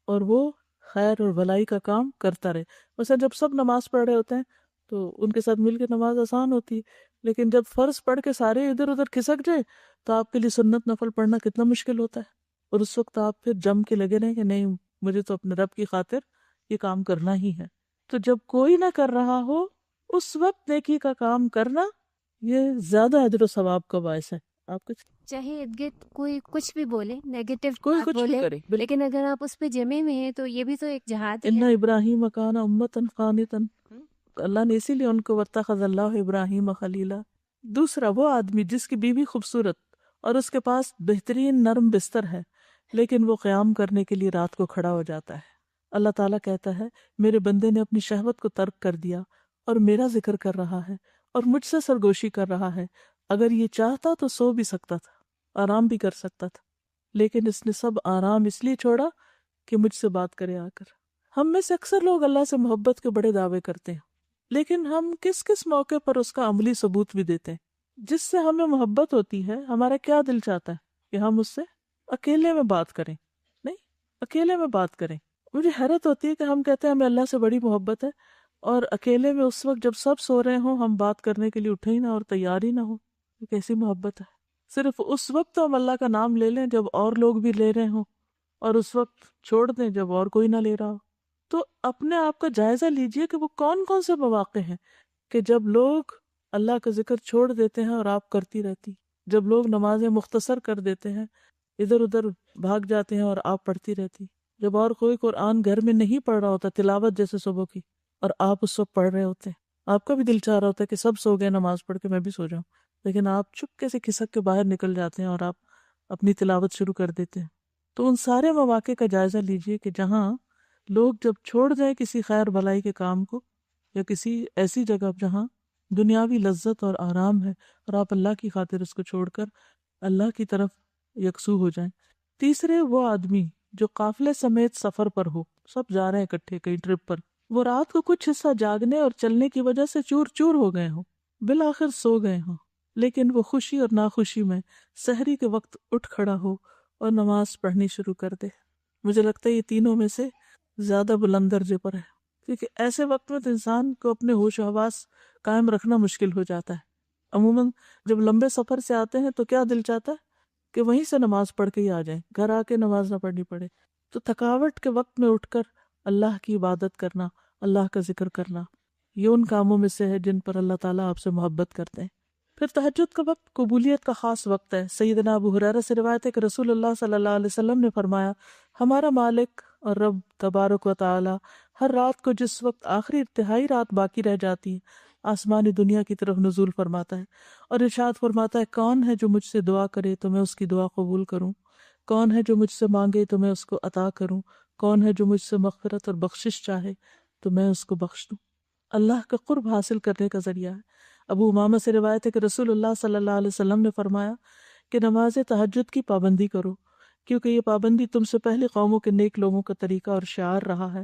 اور وہ خیر اور بھلائی کا کام کرتا رہے. مثلا جب سب نماز پڑھ رہے ہوتے ہیں تو ان کے ساتھ مل کے نماز آسان ہوتی ہے، لیکن جب فرض پڑھ کے سارے ادھر ادھر کھسک جائے تو آپ کے لیے سنت نفل پڑھنا کتنا مشکل ہوتا ہے. اور اس وقت آپ پھر جم کے لگے رہیں کہ نہیں، مجھے تو اپنے رب کی خاطر یہ کام کرنا ہی ہے. تو جب کوئی نہ کر رہا ہو اس وقت نیکی کا کام کرنا یہ زیادہ اجر و ثواب کا باعث ہے. آپ کچھ چاہے ارد گرد کوئی کچھ بھی بولے، نیگیٹو کوئی بات کچھ بھی بولے، کرے، بالکل. لیکن اگر آپ اس پہ جمے میں ہیں تو یہ بھی تو ایک جہاد ہی ان ہے. ابراہیم کان امتن قانتن، اللہ نے اسی لیے ان کو واتخذ اللہ ابراہیم خلیلا. دوسرا وہ آدمی جس کی بیوی خوبصورت اور اس کے پاس بہترین نرم بستر ہے لیکن وہ قیام کرنے کے لیے رات کو کھڑا ہو جاتا ہے. اللہ تعالیٰ کہتا ہے میرے بندے نے اپنی شہوت کو ترک کر دیا اور میرا ذکر کر رہا ہے اور مجھ سے سرگوشی کر رہا ہے. اگر یہ چاہتا تو سو بھی سکتا تھا، آرام بھی کر سکتا تھا، لیکن اس نے سب آرام اس لیے چھوڑا کہ مجھ سے بات کرے آ کر. ہم میں سے اکثر لوگ اللہ سے محبت کے بڑے دعوے کرتے ہیں، لیکن ہم کس کس موقع پر اس کا عملی ثبوت بھی دیتے ہیں. جس سے ہمیں محبت ہوتی ہے ہمارا کیا دل چاہتا ہے کہ ہم اس سے اکیلے میں بات کریں، نہیں اکیلے میں بات کریں. مجھے حیرت ہوتی ہے کہ ہم کہتے ہیں ہمیں اللہ سے بڑی محبت ہے اور اکیلے میں اس وقت جب سب سو رہے ہوں ہم بات کرنے کے لیے اٹھے ہی نہ اور تیار ہی نہ ہو. یہ کیسی محبت ہے؟ صرف اس وقت تو ہم اللہ کا نام لے لیں جب اور لوگ بھی لے رہے ہوں اور اس وقت چھوڑ دیں جب اور کوئی نہ لے رہا ہو. تو اپنے آپ کا جائزہ لیجئے کہ وہ کون کون سے مواقع ہیں کہ جب لوگ اللہ کا ذکر چھوڑ دیتے ہیں اور آپ کرتی رہتی، جب لوگ نمازیں مختصر کر دیتے ہیں، ادھر ادھر بھاگ جاتے ہیں اور آپ پڑھتی رہتی، جب اور کوئی قرآن گھر میں نہیں پڑھ رہا ہوتا تلاوت جیسے صبح کی اور آپ اس وقت پڑھ رہے ہوتے ہیں. آپ کا بھی دل چاہ رہا ہوتا ہے کہ سب سو گئے نماز پڑھ کے میں بھی سو جاؤں، لیکن آپ چپکے سے کھسک کے باہر نکل جاتے ہیں اور آپ اپنی تلاوت شروع کر دیتے ہیں. تو ان سارے مواقع کا جائزہ لیجئے کہ جہاں لوگ جب چھوڑ جائیں کسی خیر بھلائی کے کام کو یا کسی ایسی جگہ جہاں دنیاوی لذت اور آرام ہے اور آپ اللہ کی خاطر اس کو چھوڑ کر اللہ کی طرف یکسو ہو جائیں. تیسرے وہ آدمی جو قافلے سمیت سفر پر ہو، سب جا رہے ہیں اکٹھے کئی ٹرپ پر، وہ رات کو کچھ حصہ جاگنے اور چلنے کی وجہ سے چور چور ہو گئے ہوں، بالآخر سو گئے ہوں، لیکن وہ خوشی اور ناخوشی میں سحری کے وقت اٹھ کھڑا ہو اور نماز پڑھنی شروع کر دے. مجھے لگتا ہے یہ تینوں میں سے زیادہ بلند درجے پر ہے، کیونکہ ایسے وقت میں تو انسان کو اپنے ہوش و حواس قائم رکھنا مشکل ہو جاتا ہے. عموماً جب لمبے سفر سے آتے ہیں تو کیا دل چاہتا ہے کہ وہیں سے نماز پڑھ کے ہی آ جائیں، گھر آ کے نماز نہ پڑھنی پڑے. تو تھکاوٹ کے وقت میں اٹھ کر اللہ کی عبادت کرنا، اللہ کا ذکر کرنا، یہ ان کاموں میں سے ہے جن پر اللہ تعالیٰ آپ سے محبت کرتے ہیں. پھر تہجد کا وقت قبولیت کا خاص وقت ہے. سیدنا ابو ہریرہ سے روایت ہے کہ رسول اللہ صلی اللہ علیہ وسلم نے فرمایا، ہمارا مالک اور رب تبارک و تعالی ہر رات کو جس وقت آخری تہائی رات باقی رہ جاتی ہے آسمانی دنیا کی طرف نزول فرماتا ہے اور ارشاد فرماتا ہے، کون ہے جو مجھ سے دعا کرے تو میں اس کی دعا قبول کروں، کون ہے جو مجھ سے مانگے تو میں اس کو عطا کروں، کون ہے جو مجھ سے مغفرت اور بخشش چاہے تو میں اس کو بخش دوں. اللہ کا قرب حاصل کرنے کا ذریعہ ہے. ابو امامہ سے روایت ہے کہ رسول اللہ صلی اللہ علیہ وسلم نے فرمایا کہ نماز تہجد کی پابندی کرو، کیونکہ یہ پابندی تم سے پہلے قوموں کے نیک لوگوں کا طریقہ اور شعار رہا ہے،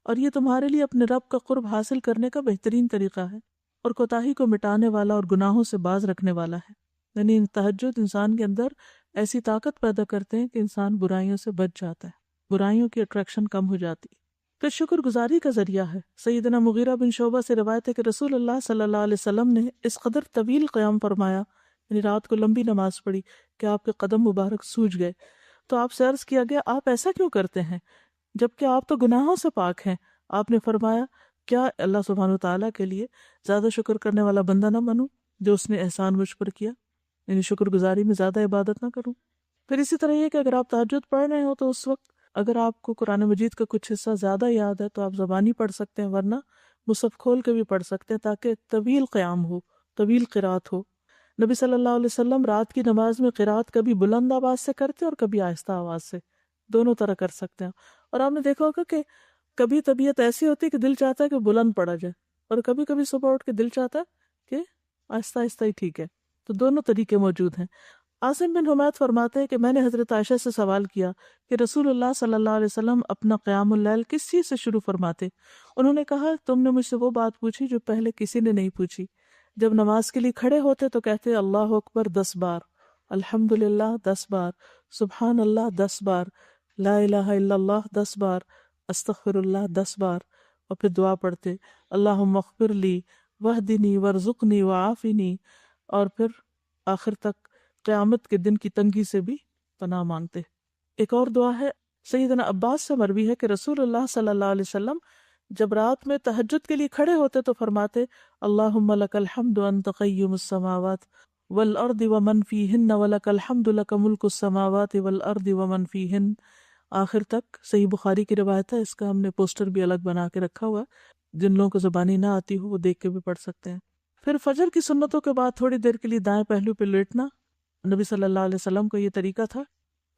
اور یہ تمہارے لیے اپنے رب کا قرب حاصل کرنے کا بہترین طریقہ ہے اور کوتاہی کو مٹانے والا اور گناہوں سے باز رکھنے والا ہے. یعنی تہجد انسان کے اندر ایسی طاقت پیدا کرتے ہیں کہ انسان برائیوں سے بچ جاتا ہے، برائیوں کی اٹریکشن کم ہو جاتی ہے. پھر شکر گزاری کا ذریعہ ہے. سیدنا مغیرہ بن شعبہ سے روایت ہے کہ رسول اللہ صلی اللہ علیہ وسلم نے اس قدر طویل قیام فرمایا، یعنی رات کو لمبی نماز پڑھی کہ آپ کے قدم مبارک سوج گئے. تو آپ سے عرض کیا گیا، آپ ایسا کیوں کرتے ہیں جبکہ آپ تو گناہوں سے پاک ہیں؟ آپ نے فرمایا، کیا اللہ سبحانہ و تعالیٰ کے لیے زیادہ شکر کرنے والا بندہ نہ بنوں جو اس نے احسان مجھ پر کیا، یعنی شکر گزاری میں زیادہ عبادت نہ کروں. پھر اسی طرح یہ کہ اگر آپ تہجد پڑھ رہے ہو تو اس وقت اگر آپ کو قرآن مجید کا کچھ حصہ زیادہ یاد ہے تو آپ زبانی پڑھ سکتے ہیں، ورنہ مصحف کھول کے بھی پڑھ سکتے ہیں تاکہ طویل قیام ہو، طویل قرات ہو. نبی صلی اللہ علیہ وسلم رات کی نماز میں قرات کبھی بلند آواز سے کرتے اور کبھی آہستہ آواز سے، دونوں طرح کر سکتے ہیں. اور آپ نے دیکھا ہوگا کہ کبھی طبیعت ایسی ہوتی ہے کہ دل چاہتا ہے کہ بلند پڑھا جائے، اور کبھی کبھی صبح اٹھ کے دل چاہتا ہے کہ آہستہ آہستہ ہی ٹھیک ہے. تو دونوں طریقے موجود ہیں. عاصم بن حمید فرماتے ہیں کہ میں نے حضرت عائشہ سے سوال کیا کہ رسول اللہ صلی اللہ علیہ وسلم اپنا قیام اللیل کس چیز سے شروع فرماتے؟ انہوں نے کہا، تم نے مجھ سے وہ بات پوچھی جو پہلے کسی نے نہیں پوچھی. جب نماز کے لیے کھڑے ہوتے تو کہتے اللہ اکبر 10 بار، الحمدللہ 10 بار، سبحان اللہ 10 بار، لا الہ الا اللہ 10 بار، استغفر اللہ 10 بار، اور پھر دعا پڑھتے اللہم اغفر لی واہدنی وارزقنی وعافنی، اور پھر آخر تک قیامت کے دن کی تنگی سے بھی پناہ مانگتے۔ ایک اور دعا ہے سیدنا عباس سے مروی ہے کہ رسول اللہ صلی اللہ علیہ وسلم جب رات میں تہجد کے لیے کھڑے ہوتے تو فرماتے اللہم لک الحمد انت قیم السماوات والارض ومن فیہن ولک الحمد لک ملک السماوات والارض ومن فیہن، آخر تک۔ صحیح بخاری کی روایت ہے، اس کا ہم نے پوسٹر بھی الگ بنا کے رکھا ہوا، جن لوگوں کو زبانی نہ آتی ہو وہ دیکھ کے بھی پڑھ سکتے ہیں۔ پھر فجر کی سنتوں کے بعد تھوڑی دیر کے لیے دائیں پہلو پہ لیٹنا، نبی صلی اللہ علیہ وسلم کا یہ طریقہ تھا۔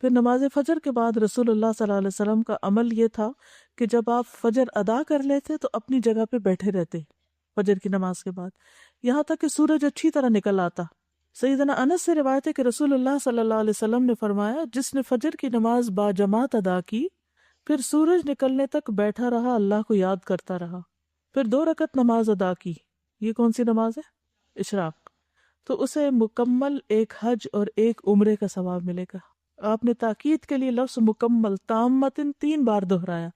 پھر نماز فجر کے بعد رسول اللہ صلی اللہ علیہ وسلم کا عمل یہ تھا کہ جب آپ فجر ادا کر لیتے تو اپنی جگہ پہ بیٹھے رہتے فجر کی نماز کے بعد، یہاں تک کہ سورج اچھی طرح نکل آتا۔ سیدنا انس سے روایت ہے کہ رسول اللہ صلی اللہ علیہ وسلم نے فرمایا جس نے فجر کی نماز با جماعت ادا کی پھر سورج نکلنے تک بیٹھا رہا، اللہ کو یاد کرتا رہا، پھر 2 رکعت نماز ادا کی، یہ کون سی نماز ہے؟ اشراق، تو اسے مکمل ایک حج اور ایک عمرے کا ثواب ملے گا۔ آپ نے تاکید کے لیے لفظ مکمل تامتن 3 بار دہرایا،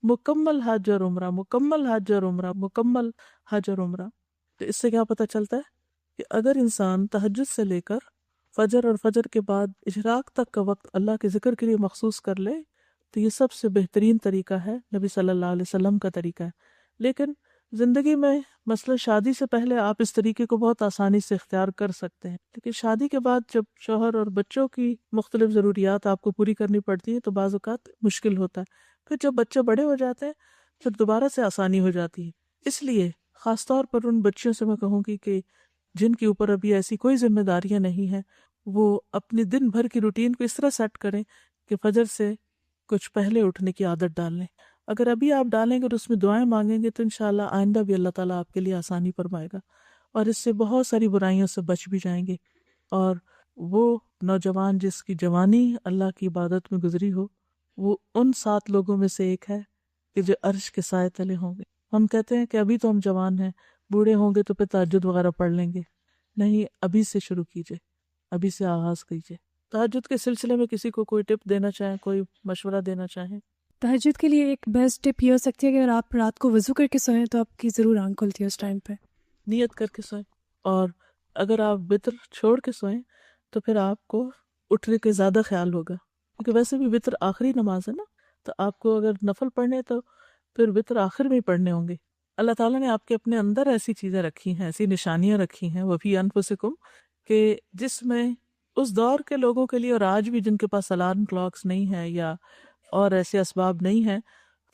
مکمل حج اور عمرہ، مکمل حج اور عمرہ، مکمل حج اور عمرہ۔ تو اس سے کیا پتہ چلتا ہے کہ اگر انسان تہجد سے لے کر فجر اور فجر کے بعد اشراق تک کا وقت اللہ کے ذکر کے لیے مخصوص کر لے تو یہ سب سے بہترین طریقہ ہے، نبی صلی اللہ علیہ وسلم کا طریقہ ہے۔ لیکن زندگی میں مثلا شادی سے پہلے آپ اس طریقے کو بہت آسانی سے اختیار کر سکتے ہیں، لیکن شادی کے بعد جب شوہر اور بچوں کی مختلف ضروریات آپ کو پوری کرنی پڑتی ہیں تو بعض اوقات مشکل ہوتا ہے۔ پھر جب بچے بڑے ہو جاتے ہیں پھر دوبارہ سے آسانی ہو جاتی ہے۔ اس لیے خاص طور پر ان بچیوں سے میں کہوں گی کہ جن کے اوپر ابھی ایسی کوئی ذمہ داریاں نہیں ہیں، وہ اپنی دن بھر کی روٹین کو اس طرح سیٹ کریں کہ فجر سے کچھ پہلے اٹھنے کی عادت ڈال لیں۔ اگر ابھی آپ ڈالیں گے اور اس میں دعائیں مانگیں گے تو انشاءاللہ آئندہ بھی اللہ تعالیٰ آپ کے لیے آسانی فرمائے گا، اور اس سے بہت ساری برائیوں سے بچ بھی جائیں گے۔ اور وہ نوجوان جس کی جوانی اللہ کی عبادت میں گزری ہو، وہ ان 7 لوگوں میں سے ایک ہے کہ جو عرش کے سائے تلے ہوں گے۔ ہم کہتے ہیں کہ ابھی تو ہم جوان ہیں، بوڑھے ہوں گے تو پھر تہجد وغیرہ پڑھ لیں گے، نہیں، ابھی سے شروع کیجئے، ابھی سے آغاز کیجئے۔ تہجد کے سلسلے میں کسی کو کوئی ٹپ دینا چاہیں، کوئی مشورہ دینا چاہیں؟ تہجد کے لیے ایک بیسٹ ٹپ یہ ہو سکتی ہے کہ اگر آپ رات کو وضو کر کے سوئیں تو آپ کی ضرور آنکھ کھلتی ہے اس ٹائم پہ، نیت کر کے سوئیں، اور اگر آپ وطر چھوڑ کے سوئیں تو پھر آپ کو اٹھنے کے زیادہ خیال ہوگا، کیونکہ ویسے بھی وطر آخری نماز ہے نا، تو آپ کو اگر نفل پڑھنے تو پھر وطر آخر میں ہی پڑھنے ہوں گے۔ اللہ تعالیٰ نے آپ کے اپنے اندر ایسی چیزیں رکھی ہیں، ایسی نشانیاں رکھی ہیں وفی انفسکم، کہ جس میں اس دور کے لوگوں کے لیے، اور آج بھی جن کے پاس الارم کلاکس نہیں ہے یا اور ایسے اسباب نہیں ہیں،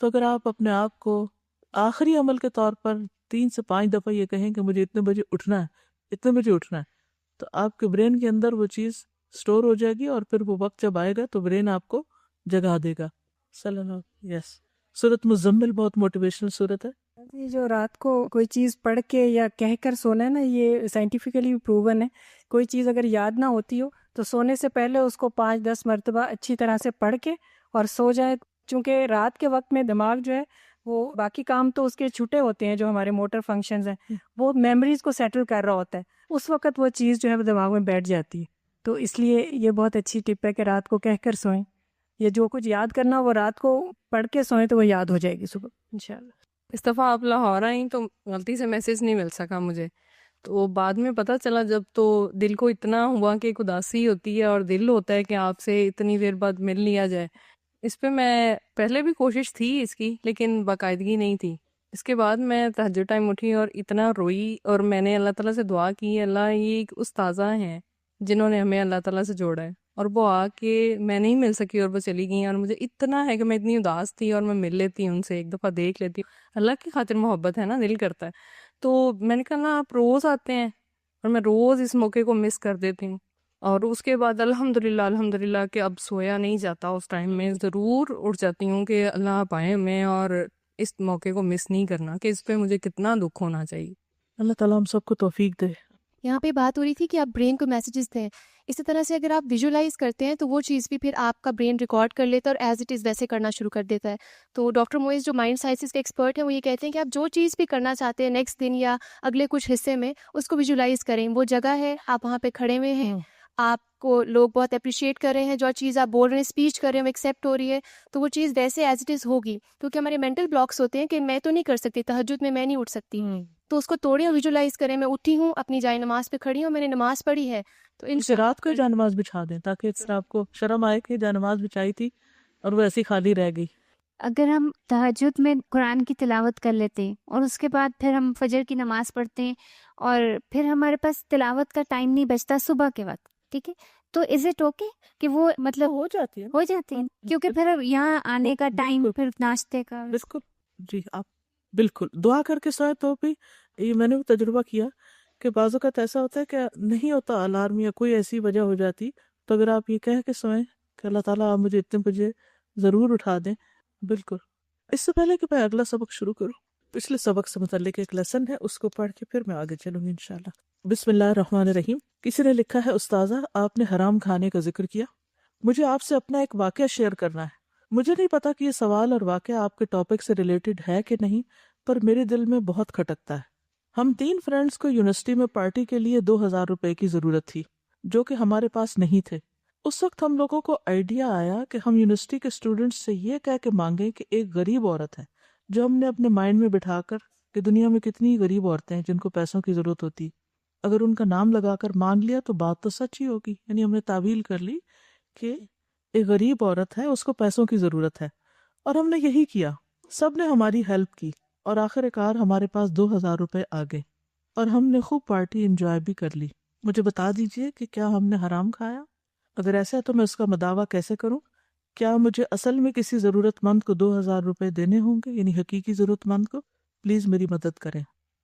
تو اگر آپ اپنے آپ کو آخری عمل کے طور پر 3 سے 5 دفعہ یہ کہیں کہ مجھے اتنے بجے اٹھنا ہے، اتنے بجے اٹھنا ہے، تو آپ کے برین کے اندر وہ چیز سٹور ہو جائے گی، اور پھر وہ وقت جب آئے گا تو برین آپ کو جگا دے گا۔ صلی اللہ، یس۔ سورۃ مزمل بہت موٹیویشنل سورت ہے۔ یہ جو رات کو کوئی چیز پڑھ کے یا کہہ کر سونا ہے نا، یہ سائنٹیفکلی پروون ہے۔ کوئی چیز اگر یاد نہ ہوتی ہو تو سونے سے پہلے اس کو 5-10 مرتبہ اچھی طرح سے پڑھ کے اور سو جائے، چونکہ رات کے وقت میں دماغ جو ہے وہ باقی کام تو اس کے چھوٹے ہوتے ہیں، جو ہمارے موٹر فنکشنز ہیں، وہ میموریز کو سیٹل کر رہا ہوتا ہے، اس وقت وہ چیز جو ہے وہ دماغ میں بیٹھ جاتی ہے۔ تو اس لیے یہ بہت اچھی ٹپ ہے کہ رات کو کہہ کر سوئیں، یا جو کچھ یاد کرنا وہ رات کو پڑھ کے سوئیں تو وہ یاد ہو جائے گی صبح انشاءاللہ۔ اس دفعہ آپ لاہور آئیں تو غلطی سے میسیج نہیں مل سکا مجھے، تو بعد میں پتہ چلا جب، تو دل کو اتنا ہوا کہ اداسی ہوتی ہے اور دل ہوتا ہے کہ آپ سے اتنی دیر بعد مل لیا جائے۔ اس پہ میں پہلے بھی کوشش تھی اس کی، لیکن باقاعدگی نہیں تھی۔ اس کے بعد میں تہجد ٹائم اٹھی اور اتنا روئی، اور میں نے اللہ تعالیٰ سے دعا کی، اللہ یہ ایک استاذہ ہیں جنہوں نے ہمیں اللہ تعالیٰ سے جوڑا ہے، اور وہ آ کے میں نہیں مل سکی اور وہ چلی گئی، اور مجھے اتنا ہے کہ میں اتنی اداس تھی اور میں مل لیتی ہوں ان سے، ایک دفعہ دیکھ لیتی ہوں، اللہ کی خاطر محبت ہے نا، دل کرتا ہے۔ تو میں نے کہا نا آپ روز آتے ہیں، اور میں روز اس موقع کو مس کر دیتی ہوں۔ اور اس کے بعد الحمدللہ کہ اب سویا نہیں جاتا، اس ٹائم میں ضرور اٹھ جاتی ہوں کہ اللہ آپ آئے میں، اور اس موقع کو مس نہیں کرنا، کہ اس پہ مجھے کتنا دکھ ہونا چاہیے۔ اللہ تعالیٰ ہم سب کو توفیق دے۔ یہاں پہ بات ہو رہی تھی کہ آپ برین کو میسیجز دیں، اسی طرح سے اگر آپ ویژولائز کرتے ہیں تو وہ چیز بھی پھر آپ کا برین ریکارڈ کر لیتا ہے اور ایز اٹ از ویسے کرنا شروع کر دیتا ہے۔ تو ڈاکٹر موئز جو مائنڈ سائنسز کے ایکسپرٹ ہیں وہ یہ کہتے ہیں کہ آپ جو چیز بھی کرنا چاہتے ہیں نیکسٹ دن یا اگلے کچھ حصے میں، اس کو ویژولائز کریں، وہ جگہ ہے، آپ وہاں پہ کھڑے ہوئے ہیں، آپ کو لوگ بہت اپریشیٹ کر رہے ہیں، جو چیز آپ بول رہے ہیں، اسپیچ کر رہے ہیں، وہ ایکسیپٹ ہو رہی ہے، تو وہ چیز ویسے ایز اٹ از ہوگی. کیونکہ ہمارے مینٹل بلاکس ہوتے ہیں کہ میں تو نہیں کر سکتی، تہجد میں میں نہیں اٹھ سکتی، تو اس کو توڑیں اور ویژولائز کریں میں اٹھی ہوں، اپنی جائے نماز پہ کھڑی ہوں، میں نے نماز پڑھی ہے. تو اسے رات کو ہی جا نماز بچھا دیں تاکہ اس طرح آپ کو شرم آئے کہ جا نماز بچھائی تھی اور وہ ایسی خالی رہ گئی. اگر ہم تہجد میں قرآن کی تلاوت کر لیتے ہیں اور اس کے بعد پھر ہم فجر کی نماز پڑھتے ہیں اور پھر ہمارے پاس تلاوت کا ٹائم نہیں بچتا صبح کے وقت، ٹھیک ہے، تو از اٹ اوکے کہ وہ مطلب ہو جاتی ہے ہو جاتے ہیں، کیونکہ پھر یہاں آنے کا ٹائم، پھر ناشتے کا. بالکل جی. آپ بالکل دعا کر کے سوئے تو بھی یہ میں نے بھی تجربہ کیا کہ بعض اوقات ایسا ہوتا ہے کہ نہیں ہوتا الارم یا کوئی ایسی وجہ ہو جاتی، تو اگر آپ یہ کہہ کے سوئیں کہ اللہ تعالیٰ آپ مجھے اتنے بجے ضرور اٹھا دیں. بالکل. اس سے پہلے کہ میں اگلا سبق شروع کروں، پچھلے سبق سے متعلق ایک لیسن ہے، اس کو پڑھ کے پھر میں آگے چلوں گی انشاءاللہ. بسم اللہ الرحمن الرحیم. کسی نے لکھا ہے، استاذہ آپ نے حرام کھانے کا ذکر کیا، مجھے آپ سے اپنا ایک واقعہ شیئر کرنا ہے. مجھے نہیں پتا کہ یہ سوال اور واقعہ آپ کے ٹاپک سے ریلیٹڈ ہے کہ نہیں، پر میرے دل میں بہت کھٹکتا ہے. ہم 3 فرینڈز کو یونیورسٹی میں پارٹی کے لیے 2000 روپے کی ضرورت تھی، جو کہ ہمارے پاس نہیں تھے. اس وقت ہم لوگوں کو آئیڈیا آیا کہ ہم یونیورسٹی کے اسٹوڈنٹس سے یہ کہہ کے مانگیں کہ ایک غریب عورت ہے، جو ہم نے اپنے مائنڈ میں بٹھا کر کہ دنیا میں کتنی غریب عورتیں ہیں جن کو پیسوں کی ضرورت ہوتی، اگر ان کا نام لگا کر مانگ لیا تو بات تو سچ ہی ہوگی. یعنی ہم نے تعویل کر لی کہ ایک غریب عورت ہے، اس کو پیسوں کی ضرورت ہے، اور ہم نے یہی کیا. سب نے ہماری ہیلپ کی اور آخر کار ہمارے پاس 2000 روپے آ گئے اور ہم نے خوب پارٹی انجوائے بھی کر لی. مجھے بتا دیجئے کہ کیا ہم نے حرام کھایا؟ اگر ایسا ہے تو میں اس کا مداوع کیسے کروں؟ کیا مجھے اصل میں کسی ضرورت مند کو 2000 روپے دینے ہوں گے، یعنی حقیقی ضرورت مند کو؟ پلیز میری مدد کریں.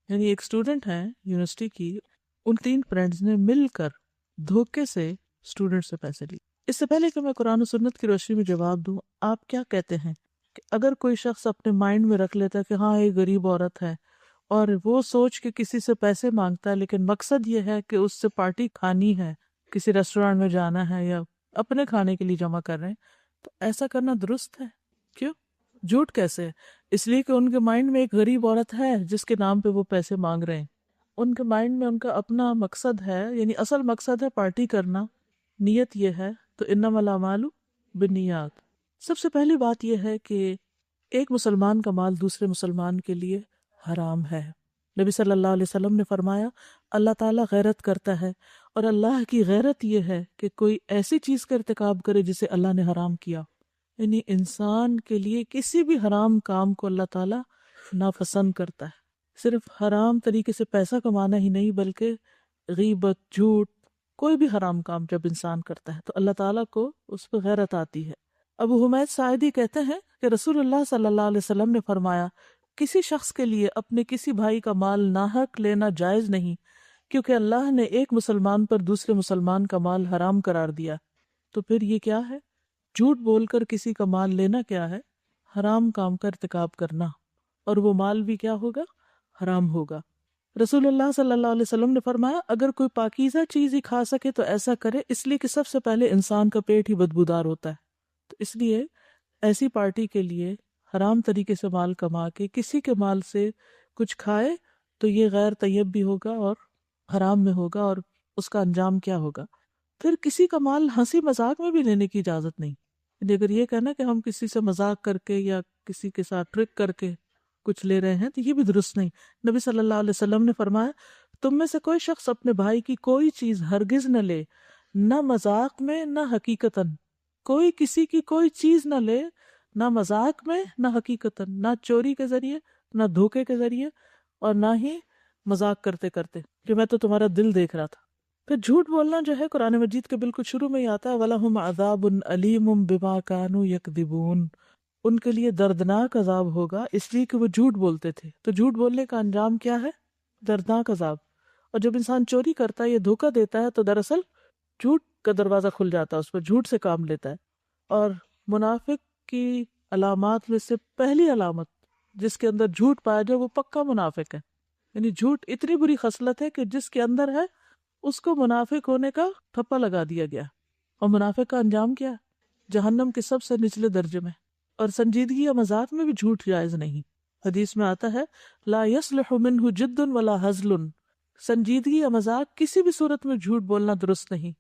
یعنی ایک اسٹوڈنٹ ہے یونیورسٹی کی، ان 3 فرینڈز نے مل کر دھوکے سے اسٹوڈنٹ سے پیسے لی. اس سے پہلے کہ میں قرآن و سنت کی روشنی میں جواب دوں، آپ کیا کہتے ہیں کہ اگر کوئی شخص اپنے مائنڈ میں رکھ لیتا ہے کہ ہاں ایک غریب عورت ہے، اور وہ سوچ کے کسی سے پیسے مانگتا ہے، لیکن مقصد یہ ہے کہ اس سے پارٹی کھانی ہے، کسی ریسٹورینٹ میں جانا ہے یا اپنے کھانے کے لیے جمع کر رہے ہیں، تو ایسا کرنا درست ہے؟ کیوں؟ جھوٹ کیسے ہے؟ اس لیے کہ ان کے مائنڈ میں ایک غریب عورت ہے جس کے نام پہ وہ پیسے مانگ رہے ہیں. ان کے مائنڈ میں ان کا اپنا مقصد ہے، یعنی اصل مقصد ہے پارٹی کرنا، نیت یہ ہے. تو انما الاعمال بالنیات. سب سے پہلی بات یہ ہے کہ ایک مسلمان کا مال دوسرے مسلمان کے لیے حرام ہے. نبی صلی اللہ علیہ وسلم نے فرمایا اللہ تعالیٰ غیرت کرتا ہے، اور اللہ کی غیرت یہ ہے کہ کوئی ایسی چیز کا ارتکاب کرے جسے اللہ نے حرام کیا. یعنی انسان کے لیے کسی بھی حرام کام کو اللہ تعالیٰ ناپسند کرتا ہے. صرف حرام طریقے سے پیسہ کمانا ہی نہیں، بلکہ غیبت، جھوٹ، کوئی بھی حرام کام جب انسان کرتا ہے تو اللہ تعالیٰ کو اس پہ غیرت آتی ہے. ابو حمید ساعدی کہتے ہیں کہ رسول اللہ صلی اللہ علیہ وسلم نے فرمایا کسی شخص کے لیے اپنے کسی بھائی کا مال ناحق لینا جائز نہیں، کیونکہ اللہ نے ایک مسلمان پر دوسرے مسلمان کا مال حرام قرار دیا. تو پھر یہ کیا ہے؟ جھوٹ بول کر کسی کا مال لینا کیا ہے؟ حرام کام کا ارتکاب کرنا، اور وہ مال بھی کیا ہوگا؟ حرام ہوگا. رسول اللہ صلی اللہ علیہ وسلم نے فرمایا اگر کوئی پاکیزہ چیز ہی کھا سکے تو ایسا کرے، اس لیے کہ سب سے پہلے انسان کا پیٹ ہی بدبودار ہوتا ہے. تو اس لیے ایسی پارٹی کے لیے حرام طریقے سے مال کما کے کسی کے مال سے کچھ کھائے تو یہ غیر طیب بھی ہوگا اور حرام میں ہوگا، اور اس کا انجام کیا ہوگا؟ پھر کسی کا مال ہنسی مذاق میں بھی لینے کی اجازت نہیں. یعنی اگر یہ کہنا کہ ہم کسی سے مذاق کر کے یا کسی کے ساتھ ٹرک کر کے کچھ لے رہے ہیں تو یہ بھی درست نہیں. نبی صلی اللہ علیہ وسلم نے فرمایا تم میں سے کوئی شخص اپنے بھائی کی کوئی چیز ہرگز نہ لے، نہ مذاق میں نہ حقیقتاً. کوئی کسی کی کوئی چیز نہ لے، نہ مذاق میں نہ حقیقتاً، نہ چوری کے ذریعے نہ دھوکے کے ذریعے اور نہ ہی مذاق کرتے کرتے کہ میں تو تمہارا دل دیکھ رہا تھا. پھر جھوٹ بولنا جو ہے قرآن مجید کے بالکل شروع میں ہی آتا ہے وَلَهُمْ عَذَابٌ أَلِيمٌ بِمَا كَانُوا يَكْذِبُونَ. ان کے لیے دردناک عذاب ہوگا اس لیے کہ وہ جھوٹ بولتے تھے. تو جھوٹ بولنے کا انجام کیا ہے؟ دردناک عذاب. اور جب انسان چوری کرتا ہے یا دھوکہ دیتا ہے تو دراصل جھوٹ کا دروازہ کھل جاتا ہے، اس پر جھوٹ سے کام لیتا ہے. اور منافق کی علامات میں سے پہلی علامت جس کے اندر جھوٹ پایا جائے وہ پکا منافق ہے. یعنی جھوٹ اتنی بری خصلت ہے کہ جس کے اندر ہے اس کو منافق ہونے کا ٹھپا لگا دیا گیا. اور منافق کا انجام کیا ہے؟ جہنم کے سب سے نچلے درجے میں. اور سنجیدگی یا مذاق میں بھی جھوٹ جائز نہیں. حدیث میں آتا ہے لا يصلح منه جد ولا ہزل. سنجیدگی یا مذاق کسی بھی صورت میں جھوٹ بولنا درست نہیں.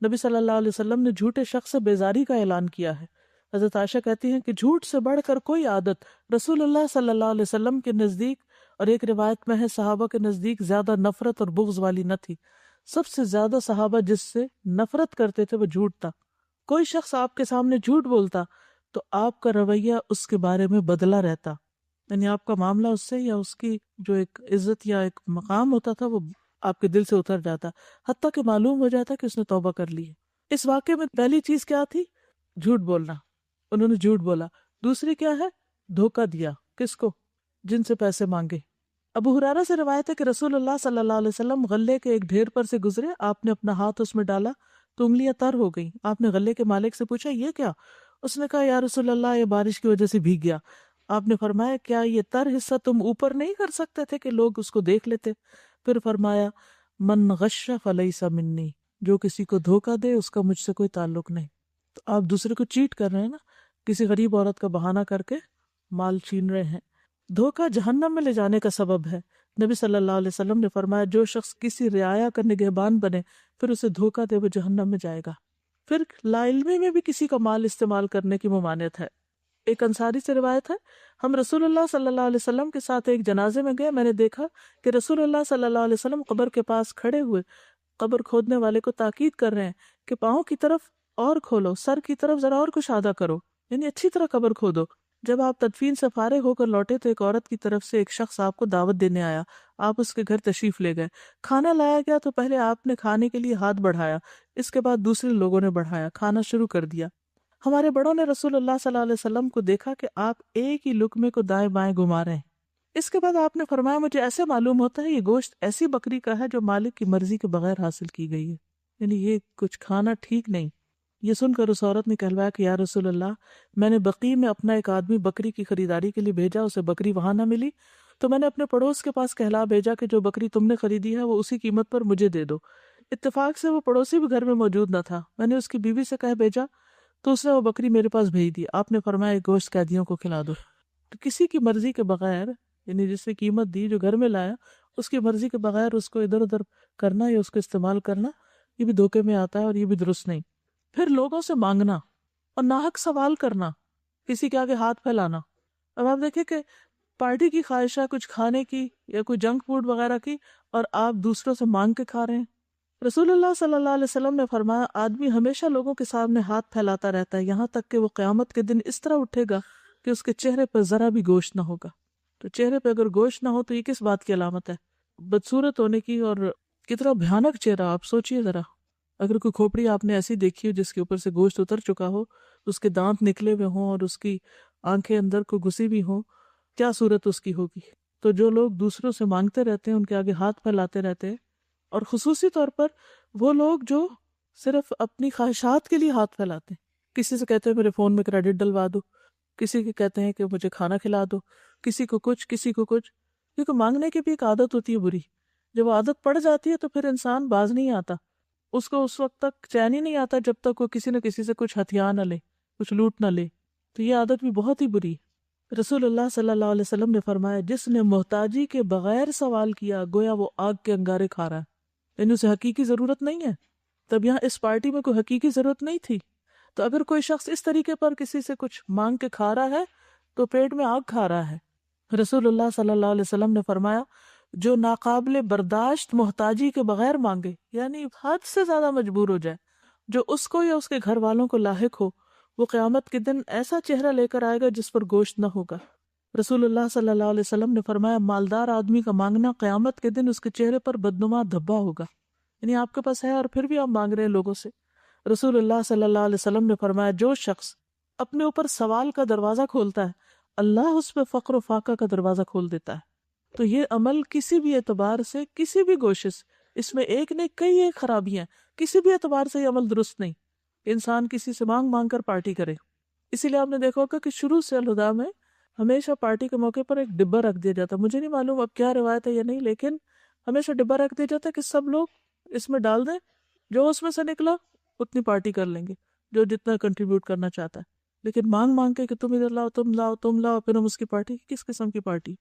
نبی صلی اللہ علیہ وسلم نے جھوٹے شخص سے بیزاری کا اعلان کیا ہے۔ حضرت عائشہ کہتی ہیں کہ جھوٹ سے بڑھ کر کوئی عادت رسول اللہ صلی اللہ علیہ وسلم کے نزدیک، اور ایک روایت میں ہے صحابہ کے نزدیک، زیادہ نفرت اور بغض والی نہ تھی۔ سب سے زیادہ صحابہ جس سے نفرت کرتے تھے وہ جھوٹ تھا۔ کوئی شخص آپ کے سامنے جھوٹ بولتا تو آپ کا رویہ اس کے بارے میں بدلا رہتا، یعنی آپ کا معاملہ اس سے یا اس کی جو ایک عزت یا ایک مقام ہوتا تھا وہ آپ کے دل سے اتر جاتا، حتیٰ کہ معلوم ہو جاتا کہ اس نے توبہ کر لی ہے۔ اس واقعے میں پہلی چیز کیا تھی؟ جھوٹ بولنا، انہوں نے جھوٹ بولا۔ دوسری کیا ہے؟ دھوکہ دیا۔ کس کو؟ جن سے پیسے مانگے۔ ابو ہریرہ سے روایت ہے کہ رسول اللہ صلی اللہ علیہ وسلم غلے کے ایک ڈھیر پر سے گزرے، آپ نے اپنا ہاتھ اس میں ڈالا تو انگلیاں تر ہو گئیں۔ آپ نے غلے کے مالک سے پوچھا یہ کیا؟ اس نے کہا یا رسول اللہ یہ بارش کی وجہ سے بھیگ گیا۔ آپ نے فرمایا کیا یہ تر حصہ تم اوپر نہیں کر سکتے تھے کہ لوگ اس کو دیکھ لیتے؟ پھر فرمایا من غش فلیس منی، جو کسی کو دھوکہ دے اس کا مجھ سے کوئی تعلق نہیں۔ تو آپ دوسرے کو چیٹ کر رہے ہیں نا، کسی غریب عورت کا بہانہ کر کے مال چھین رہے ہیں۔ دھوکہ جہنم میں لے جانے کا سبب ہے۔ نبی صلی اللہ علیہ وسلم نے فرمایا جو شخص کسی رعایا کا نگہبان بنے پھر اسے دھوکہ دے وہ جہنم میں جائے گا۔ پھر لا علمی میں بھی کسی کا مال استعمال کرنے کی ممانعت ہے۔ ایک انصاری سے روایت ہے ہم رسول اللہ صلی اللہ علیہ وسلم کے ساتھ ایک جنازے میں گئے، میں نے دیکھا کہ رسول اللہ صلی اللہ علیہ وسلم قبر کے پاس کھڑے ہوئے قبر کھودنے والے کو تاکید کر رہے ہیں کہ پاؤں کی طرف اور کھولو، سر کی طرف ذرا اور کشادہ کرو، یعنی اچھی طرح قبر کھودو۔ جب آپ تدفین سے فارغ ہو کر لوٹے تو ایک عورت کی طرف سے ایک شخص آپ کو دعوت دینے آیا، آپ اس کے گھر تشریف لے گئے، کھانا لایا گیا تو پہلے آپ نے کھانے کے لیے ہاتھ بڑھایا، اس کے بعد دوسرے لوگوں نے بڑھایا، کھانا شروع کر دیا۔ ہمارے بڑوں نے رسول اللہ صلی اللہ علیہ وسلم کو دیکھا کہ آپ ایک ہی لقمے کو دائیں بائیں گھما رہے ہیں۔ اس کے بعد آپ نے فرمایا مجھے ایسے معلوم ہوتا ہے یہ گوشت ایسی بکری کا ہے جو مالک کی مرضی کے بغیر حاصل کی گئی ہے، یعنی یہ کچھ کھانا ٹھیک نہیں۔ یہ سن کر اس عورت نے کہلوایا کہ یا رسول اللہ میں نے بقیع میں اپنا ایک آدمی بکری کی خریداری کے لیے بھیجا، اسے بکری وہاں نہ ملی تو میں نے اپنے پڑوس کے پاس کہلا بھیجا کہ جو بکری تم نے خریدی ہے وہ اسی قیمت پر مجھے دے دو۔ اتفاق سے وہ پڑوسی بھی گھر میں موجود نہ تھا، میں نے اس کی بیوی سے کہہ بھیجا تو اس نے وہ بکری میرے پاس بھیج دی۔ آپ نے فرمایا گوشت قیدیوں کو کھلا دو۔ تو کسی کی مرضی کے بغیر، یعنی جس نے قیمت دی جو گھر میں لایا، اس کی مرضی کے بغیر اس کو ادھر ادھر کرنا یا اس کو استعمال کرنا یہ بھی دھوکے میں آتا ہے اور یہ بھی درست نہیں۔ پھر لوگوں سے مانگنا اور ناحق سوال کرنا، کسی کے آگے ہاتھ پھیلانا۔ اب آپ دیکھیں کہ پارٹی کی خواہش ہے کچھ کھانے کی یا کوئی جنک فوڈ وغیرہ کی اور آپ دوسروں سے مانگ کے کھا رہے ہیں۔ رسول اللہ صلی اللہ علیہ وسلم نے فرمایا آدمی ہمیشہ لوگوں کے سامنے ہاتھ پھیلاتا رہتا ہے یہاں تک کہ وہ قیامت کے دن اس طرح اٹھے گا کہ اس کے چہرے پر ذرا بھی گوشت نہ ہوگا۔ تو چہرے پہ اگر گوشت نہ ہو تو یہ کس بات کی علامت ہے؟ بدصورت ہونے کی۔ اور کتنا بھیانک چہرہ، آپ سوچئے ذرا، اگر کوئی کھوپڑی آپ نے ایسی دیکھی ہو جس کے اوپر سے گوشت اتر چکا ہو، اس کے دانت نکلے ہوئے ہوں اور اس کی آنکھیں اندر کو گھسی بھی ہوں، کیا صورت اس کی ہوگی؟ تو جو لوگ دوسروں سے مانگتے رہتے ہیں ان کے آگے ہاتھ پھیلاتے رہتے ہیں، اور خصوصی طور پر وہ لوگ جو صرف اپنی خواہشات کے لیے ہاتھ پھیلاتے ہیں، کسی سے کہتے ہیں میرے فون میں کریڈٹ ڈلوا دو، کسی کے کہتے ہیں کہ مجھے کھانا کھلا دو، کسی کو کچھ کسی کو کچھ، کیونکہ مانگنے کی بھی ایک عادت ہوتی ہے بری۔ جب وہ عادت پڑ جاتی ہے تو پھر انسان باز نہیں آتا، اس کو اس وقت تک چین ہی نہیں آتا جب تک وہ کسی نہ کسی سے کچھ ہتھیار نہ لے، کچھ لوٹ نہ لے۔ تو یہ عادت بھی بہت ہی بری ہے۔ رسول اللہ صلی اللہ علیہ وسلم نے فرمایا جس نے محتاجی کے بغیر سوال کیا گویا وہ آگ کے انگارے کھا رہا ہے، یعنی اسے حقیقی ضرورت نہیں ہے۔ تب یہاں اس پارٹی میں کوئی حقیقی ضرورت نہیں تھی۔ تو اگر کوئی شخص اس طریقے پر کسی سے کچھ مانگ کے کھا رہا ہے تو پیٹ میں آگ کھا رہا ہے۔ رسول اللہ صلی اللہ علیہ وسلم نے فرمایا جو ناقابل برداشت محتاجی کے بغیر مانگے، یعنی حد سے زیادہ مجبور ہو جائے، جو اس کو یا اس کے گھر والوں کو لاحق ہو، وہ قیامت کے دن ایسا چہرہ لے کر آئے گا جس پر گوشت نہ ہوگا۔ رسول اللہ صلی اللہ علیہ وسلم نے فرمایا مالدار آدمی کا مانگنا قیامت کے دن اس کے چہرے پر بدنما دھبا ہوگا، یعنی آپ کے پاس ہے اور پھر بھی آپ مانگ رہے ہیں لوگوں سے۔ رسول اللہ صلی اللہ علیہ وسلم نے فرمایا جو شخص اپنے اوپر سوال کا دروازہ کھولتا ہے اللہ اس پہ فقر و فاقہ کا دروازہ کھول دیتا ہے۔ تو یہ عمل کسی بھی اعتبار سے، کسی بھی گوشش، اس میں ایک نہیں کئی ایک خرابیاں، کسی بھی اعتبار سے یہ عمل درست نہیں، انسان کسی سے مانگ مانگ کر پارٹی کرے۔ اسی لیے آپ نے دیکھا ہوگا کہ شروع سے الہدا میں ہمیشہ پارٹی کے موقع پر ایک ڈبہ رکھ دیا جاتا ہے، مجھے نہیں معلوم اب کیا روایت ہے یا نہیں، لیکن ہمیشہ ڈبہ رکھ دیا جاتا ہے کہ سب لوگ اس میں ڈال دیں، جو اس میں سے نکلا اتنی پارٹی کر لیں گے، جو جتنا کنٹریبیوٹ کرنا چاہتا ہے۔ لیکن مانگ مانگ کے کہ تم ادھر لاؤ تم لاؤ تم لاؤ، پھر ہم اس کی پارٹی، کس قسم کی پارٹی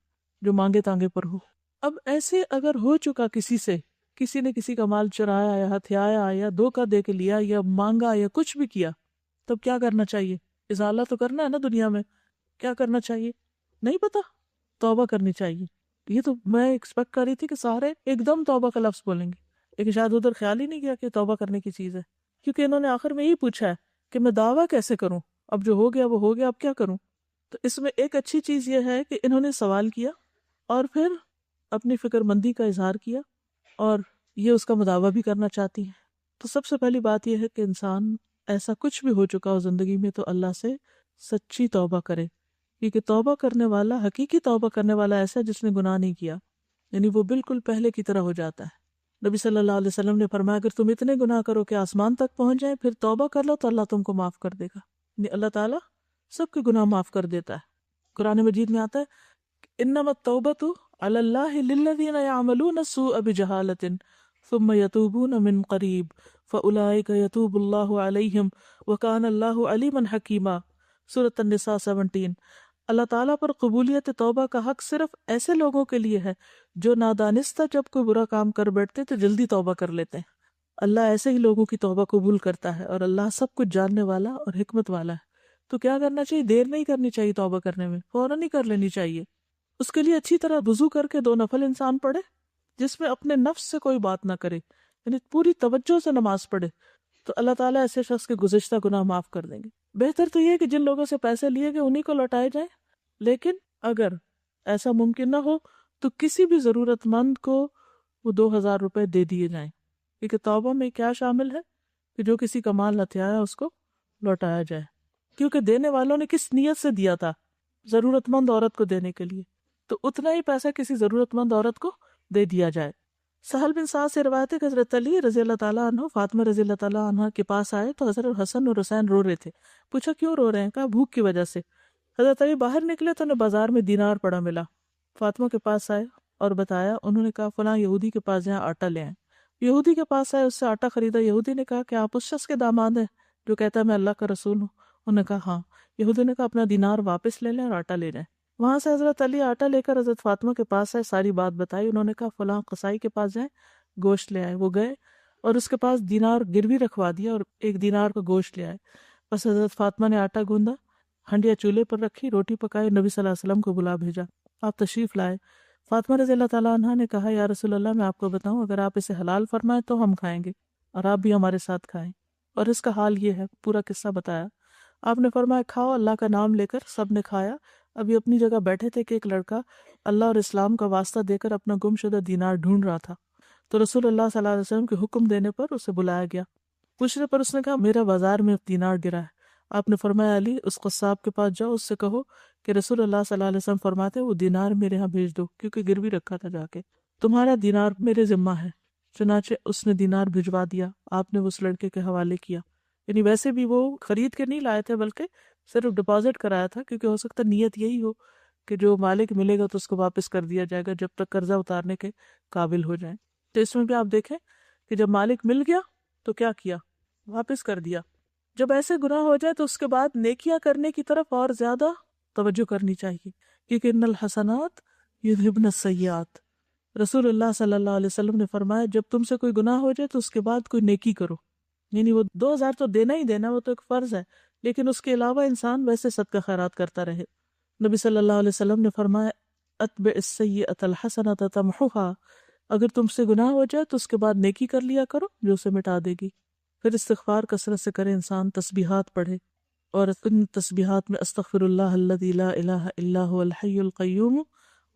جو مانگے تانگے پر ہو؟ اب ایسے اگر ہو چکا کسی سے کسی نے کسی کا مال چرایا یا ہتھیایا یا دھوکہ دے کے لیا یا مانگا یا کچھ بھی کیا، تب کیا کرنا چاہیے؟ ازالہ تو کرنا ہے نا دنیا میں، کیا کرنا چاہیے؟ نہیں پتا، توبہ کرنی چاہیے. یہ تو میں ایکسپیکٹ کر رہی تھی کہ سارے ایک دم توبہ کا لفظ بولیں گے، لیکن شاید ادھر خیال ہی نہیں کیا کہ توبہ کرنے کی چیز ہے، کیونکہ انہوں نے آخر میں یہی پوچھا ہے کہ میں دعویٰ کیسے کروں، اب جو ہو گیا وہ ہو گیا، اب کیا کروں. تو اس میں ایک اچھی چیز یہ ہے کہ انہوں نے سوال کیا اور پھر اپنی فکر مندی کا اظہار کیا اور یہ اس کا مداوع بھی کرنا چاہتی ہیں. تو سب سے پہلی بات یہ ہے کہ انسان ایسا کچھ بھی ہو چکا ہو زندگی میں تو اللہ سے سچی توبہ کرے، کیونکہ توبہ کرنے والا، حقیقی توبہ کرنے والا ایسا ہے جس نے گناہ نہیں کیا، یعنی وہ بالکل پہلے کی طرح ہو جاتا ہے. نبی صلی اللہ علیہ وسلم نے فرمایا اگر تم اتنے گناہ کرو کہ آسمان تک پہنچ جائیں پھر توبہ کر لو تو اللہ تم کو معاف کر دے گا. یعنی اللہ تعالیٰ سب کے گناہ معاف کر دیتا ہے. قرآن مجید میں آتا ہے انما التوبۃ علی اللہ للذین یعملون السوء بجہالۃ ثم یتوبون من قریب فاولئک یتوب اللہ علیہم وکان اللہ علیما حکیما. سورۃ النساء 17. اللہ تعالیٰ پر قبولیت توبہ کا حق صرف ایسے لوگوں کے لیے ہے جو نادانستہ جب کوئی برا کام کر بیٹھتے تو جلدی توبہ کر لیتے ہیں. اللہ ایسے ہی لوگوں کی توبہ قبول کرتا ہے اور اللہ سب کچھ جاننے والا اور حکمت والا ہے. تو کیا کرنا چاہیے؟ دیر نہیں کرنی چاہیے توبہ کرنے میں، فوراً ہی کر لینی چاہیے. اس کے لیے اچھی طرح وضو کر کے 2 نفل انسان پڑھے جس میں اپنے نفس سے کوئی بات نہ کرے، یعنی پوری توجہ سے نماز پڑھے، تو اللہ تعالیٰ ایسے شخص کے گزشتہ گناہ معاف کر دیں گے. بہتر تو یہ ہے کہ جن لوگوں سے پیسے لیے گئے انہی کو لوٹائے جائیں، لیکن اگر ایسا ممکن نہ ہو تو کسی بھی ضرورت مند کو وہ 2000 روپے دے دیے جائیں، کیونکہ توبہ میں کیا شامل ہے کہ جو کسی کا مال ہتھیایا اس کو لوٹایا جائے، کیونکہ دینے والوں نے کس نیت سے دیا تھا؟ ضرورت مند عورت کو دینے کے لیے، تو اتنا ہی پیسہ کسی ضرورت مند عورت کو دے دیا جائے. سہل بن سعد سے روایت ہے کہ حضرت علی رضی اللہ تعالیٰ عنہ فاطمہ رضی اللہ تعالیٰ عنہ کے پاس آئے تو حضرت حسن اور حسین رو رہے تھے. پوچھا کیوں رو رہے ہیں؟ کہا بھوک کی وجہ سے. حضرت علی باہر نکلے تو انہیں بازار میں دینار پڑا ملا. فاطمہ کے پاس آئے اور بتایا، انہوں نے کہا فلاں یہودی کے پاس جہاں آٹا لے آئیں. یہودی کے پاس آئے، اس سے آٹا خریدا. یہودی نے کہا کہ آپ اس شخص کے داماد ہیں جو کہتا ہے میں اللہ کا رسول ہوں؟ انہوں نے کہا ہاں. یہودی نے کہا اپنا دینار واپس لے لیں اور آٹا لے جائیں. وہاں سے حضرت علی آٹا لے کر حضرت فاطمہ کے پاس آئے، ساری بات بتائی. انہوں نے کہا فلاں قصائی کے پاس جائیں، گوشت لے آئے. وہ گئے اور اس کے پاس دینار گروی رکھوا دیا اور 1 دینار کا گوشت لے آئے. بس حضرت فاطمہ نے آٹا گوندا، ہنڈیا چولہے پر رکھی، روٹی پکائی، نبی صلی اللہ علیہ وسلم کو بلا بھیجا. آپ تشریف لائے. فاطمہ رضی اللہ تعالیٰ عنہ نے کہا یا رسول اللہ میں آپ کو بتاؤں اگر آپ اسے حلال فرمائیں تو ہم کھائیں گے اور آپ بھی ہمارے ساتھ کھائیں. اور اس کا حال یہ ہے، پورا قصہ بتایا. آپ نے فرمایا کھاؤ. اللہ کا نام لے کر سب نے کھایا. ابھی اپنی جگہ بیٹھے تھے کہ ایک لڑکا اللہ اور اسلام کا واسطہ دے کر اپنا گم شدہ دینار ڈھونڈ رہا تھا. تو رسول اللہ صلی اللہ علیہ وسلم کے حکم دینے پر اسے بلایا گیا. پوچھنے پر اس نے کہا میرا بازار میں دینار گرا ہے. آپ نے فرمایا علی اس قصاب کے پاس جاؤ، اس سے کہو کہ رسول اللہ صلی اللہ علیہ وسلم فرماتے وہ دینار میرے ہاں بھیج دو، کیونکہ گروی رکھا تھا جا کے. تمہارا دینار میرے ذمہ ہے. چنانچہ اس نے دینار بھجوا دیا. آپ نے اس لڑکے کے حوالے کیا. یعنی ویسے بھی وہ خرید کے نہیں لائے تھے بلکہ صرف ڈپازٹ کرایا تھا، کیونکہ ہو سکتا نیت یہی ہو کہ جو مالک ملے گا تو اس کو واپس کر دیا جائے گا جب تک قرضہ اتارنے کے قابل ہو جائیں. تو اس میں بھی آپ دیکھیں کہ جب مالک مل گیا تو کیا کیا؟ واپس کر دیا. جب ایسے گناہ ہو جائے تو اس کے بعد نیکیاں کرنے کی طرف اور زیادہ توجہ کرنی چاہیے، کیونکہ ان الحسنات یذہبن السیئات. رسول اللہ صلی اللہ علیہ وسلم نے فرمایا جب تم سے کوئی گناہ ہو جائے تو اس کے بعد کوئی نیکی کرو. یعنی وہ 2000 تو دینا ہی دینا، وہ تو ایک فرض ہے، لیکن اس کے علاوہ انسان ویسے صدقہ خیرات کرتا رہے. نبی صلی اللہ علیہ وسلم نے فرمایا اتبع السیئۃ الحسنۃ تمحوها. اگر تم سے گناہ ہو جائے تو اس کے بعد نیکی کر لیا کرو جو اسے مٹا دے گی. پھر استغفار کثرت سے کرے انسان، تسبیحات پڑھے، اور ان تسبیحات میں استغفر اللہ الذی لا الہ الا هو الحی القیوم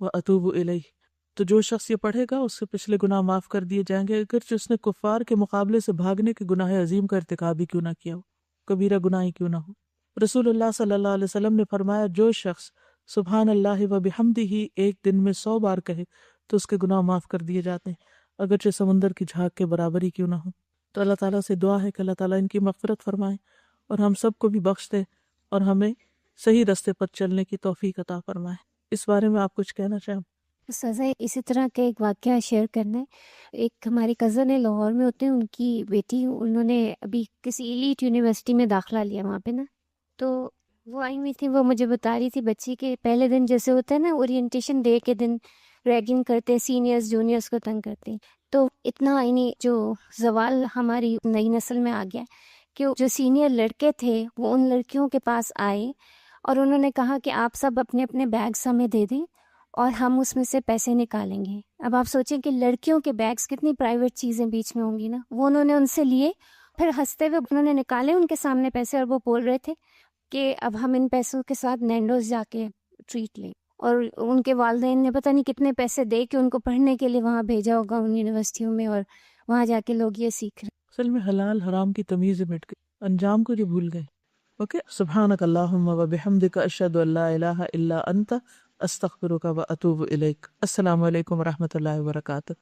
واتوب الیہ. تو جو شخص یہ پڑھے گا اس سے پچھلے گناہ معاف کر دیے جائیں گے، اگرچہ اس نے کفار کے مقابلے سے بھاگنے کے گناہ عظیم کا ارتکاب ہی کیوں نہ کیا ہو، کبیرہ گناہ ہی کیوں نہ ہو. رسول اللہ صلی اللہ علیہ وسلم نے فرمایا جو شخص سبحان اللہ و بحمدہ ایک دن میں 100 بار کہے تو اس کے گناہ معاف کر دیے جاتے ہیں، اگرچہ سمندر کی جھاگ کے برابر ہی کیوں نہ ہو. تو اللہ تعالیٰ سے دعا ہے کہ اللہ تعالیٰ ان کی مغفرت فرمائے اور ہم سب کو بھی بخش دے اور ہمیں صحیح راستے پر چلنے کی توفیق عطا فرمائے. اس بارے میں آپ کچھ کہنا چاہیں؟ سزا اسی طرح کا ایک واقعہ شیئر کرنا ہے. ایک ہماری کزن ہے لاہور میں ہوتے ہیں، ان کی بیٹی، انہوں نے ابھی کسی ایلیٹ یونیورسٹی میں داخلہ لیا وہاں پہ نا. تو وہ آئی ہوئی تھی، وہ مجھے بتا رہی تھی بچی کے پہلے دن جیسے ہوتا ہے نا اورینٹیشن ڈے کے دن ریگنگ کرتے، سینئرز جونیئرز کو تنگ کرتے، تو اتنا یعنی جو زوال ہماری نئی نسل میں آ گیا کہ جو سینئر لڑکے تھے وہ ان لڑکیوں کے پاس آئے اور انہوں نے کہا کہ آپ سب اپنے اپنے بیگس ہمیں دے دیں اور ہم اس میں سے پیسے نکالیں گے۔ اب آپ سوچیں کہ لڑکیوں کے بیگس کتنی پرائیویٹ چیزیں بیچ میں ہوں گی نا، وہ انہوں نے ان سے لیے، پھر ہنستے ہوئے انہوں نے نکالے ان کے سامنے پیسے اور وہ بول رہے تھے کہ اب ہم ان پیسوں کے ساتھ نینڈوز جا کے ٹریٹ لیں، اور ان کے والدین نے پتہ نہیں کتنے پیسے دے کے ان کو پڑھنے کے لیے وہاں بھیجا ہوگا ان یونیورسٹیوں میں، اور وہاں جا کے لوگ یہ سیکھ رہے ہیں۔ اصل میں حلال حرام کی تمیز مٹ گئی، انجام کو جو بھول گئے۔ اوکے، سبحانک اللہم و بحمدک، اشہد ان لا الہ الا انت، استغفرک و اتوب الیک۔ السلام علیکم و رحمۃ اللہ وبرکاتہ۔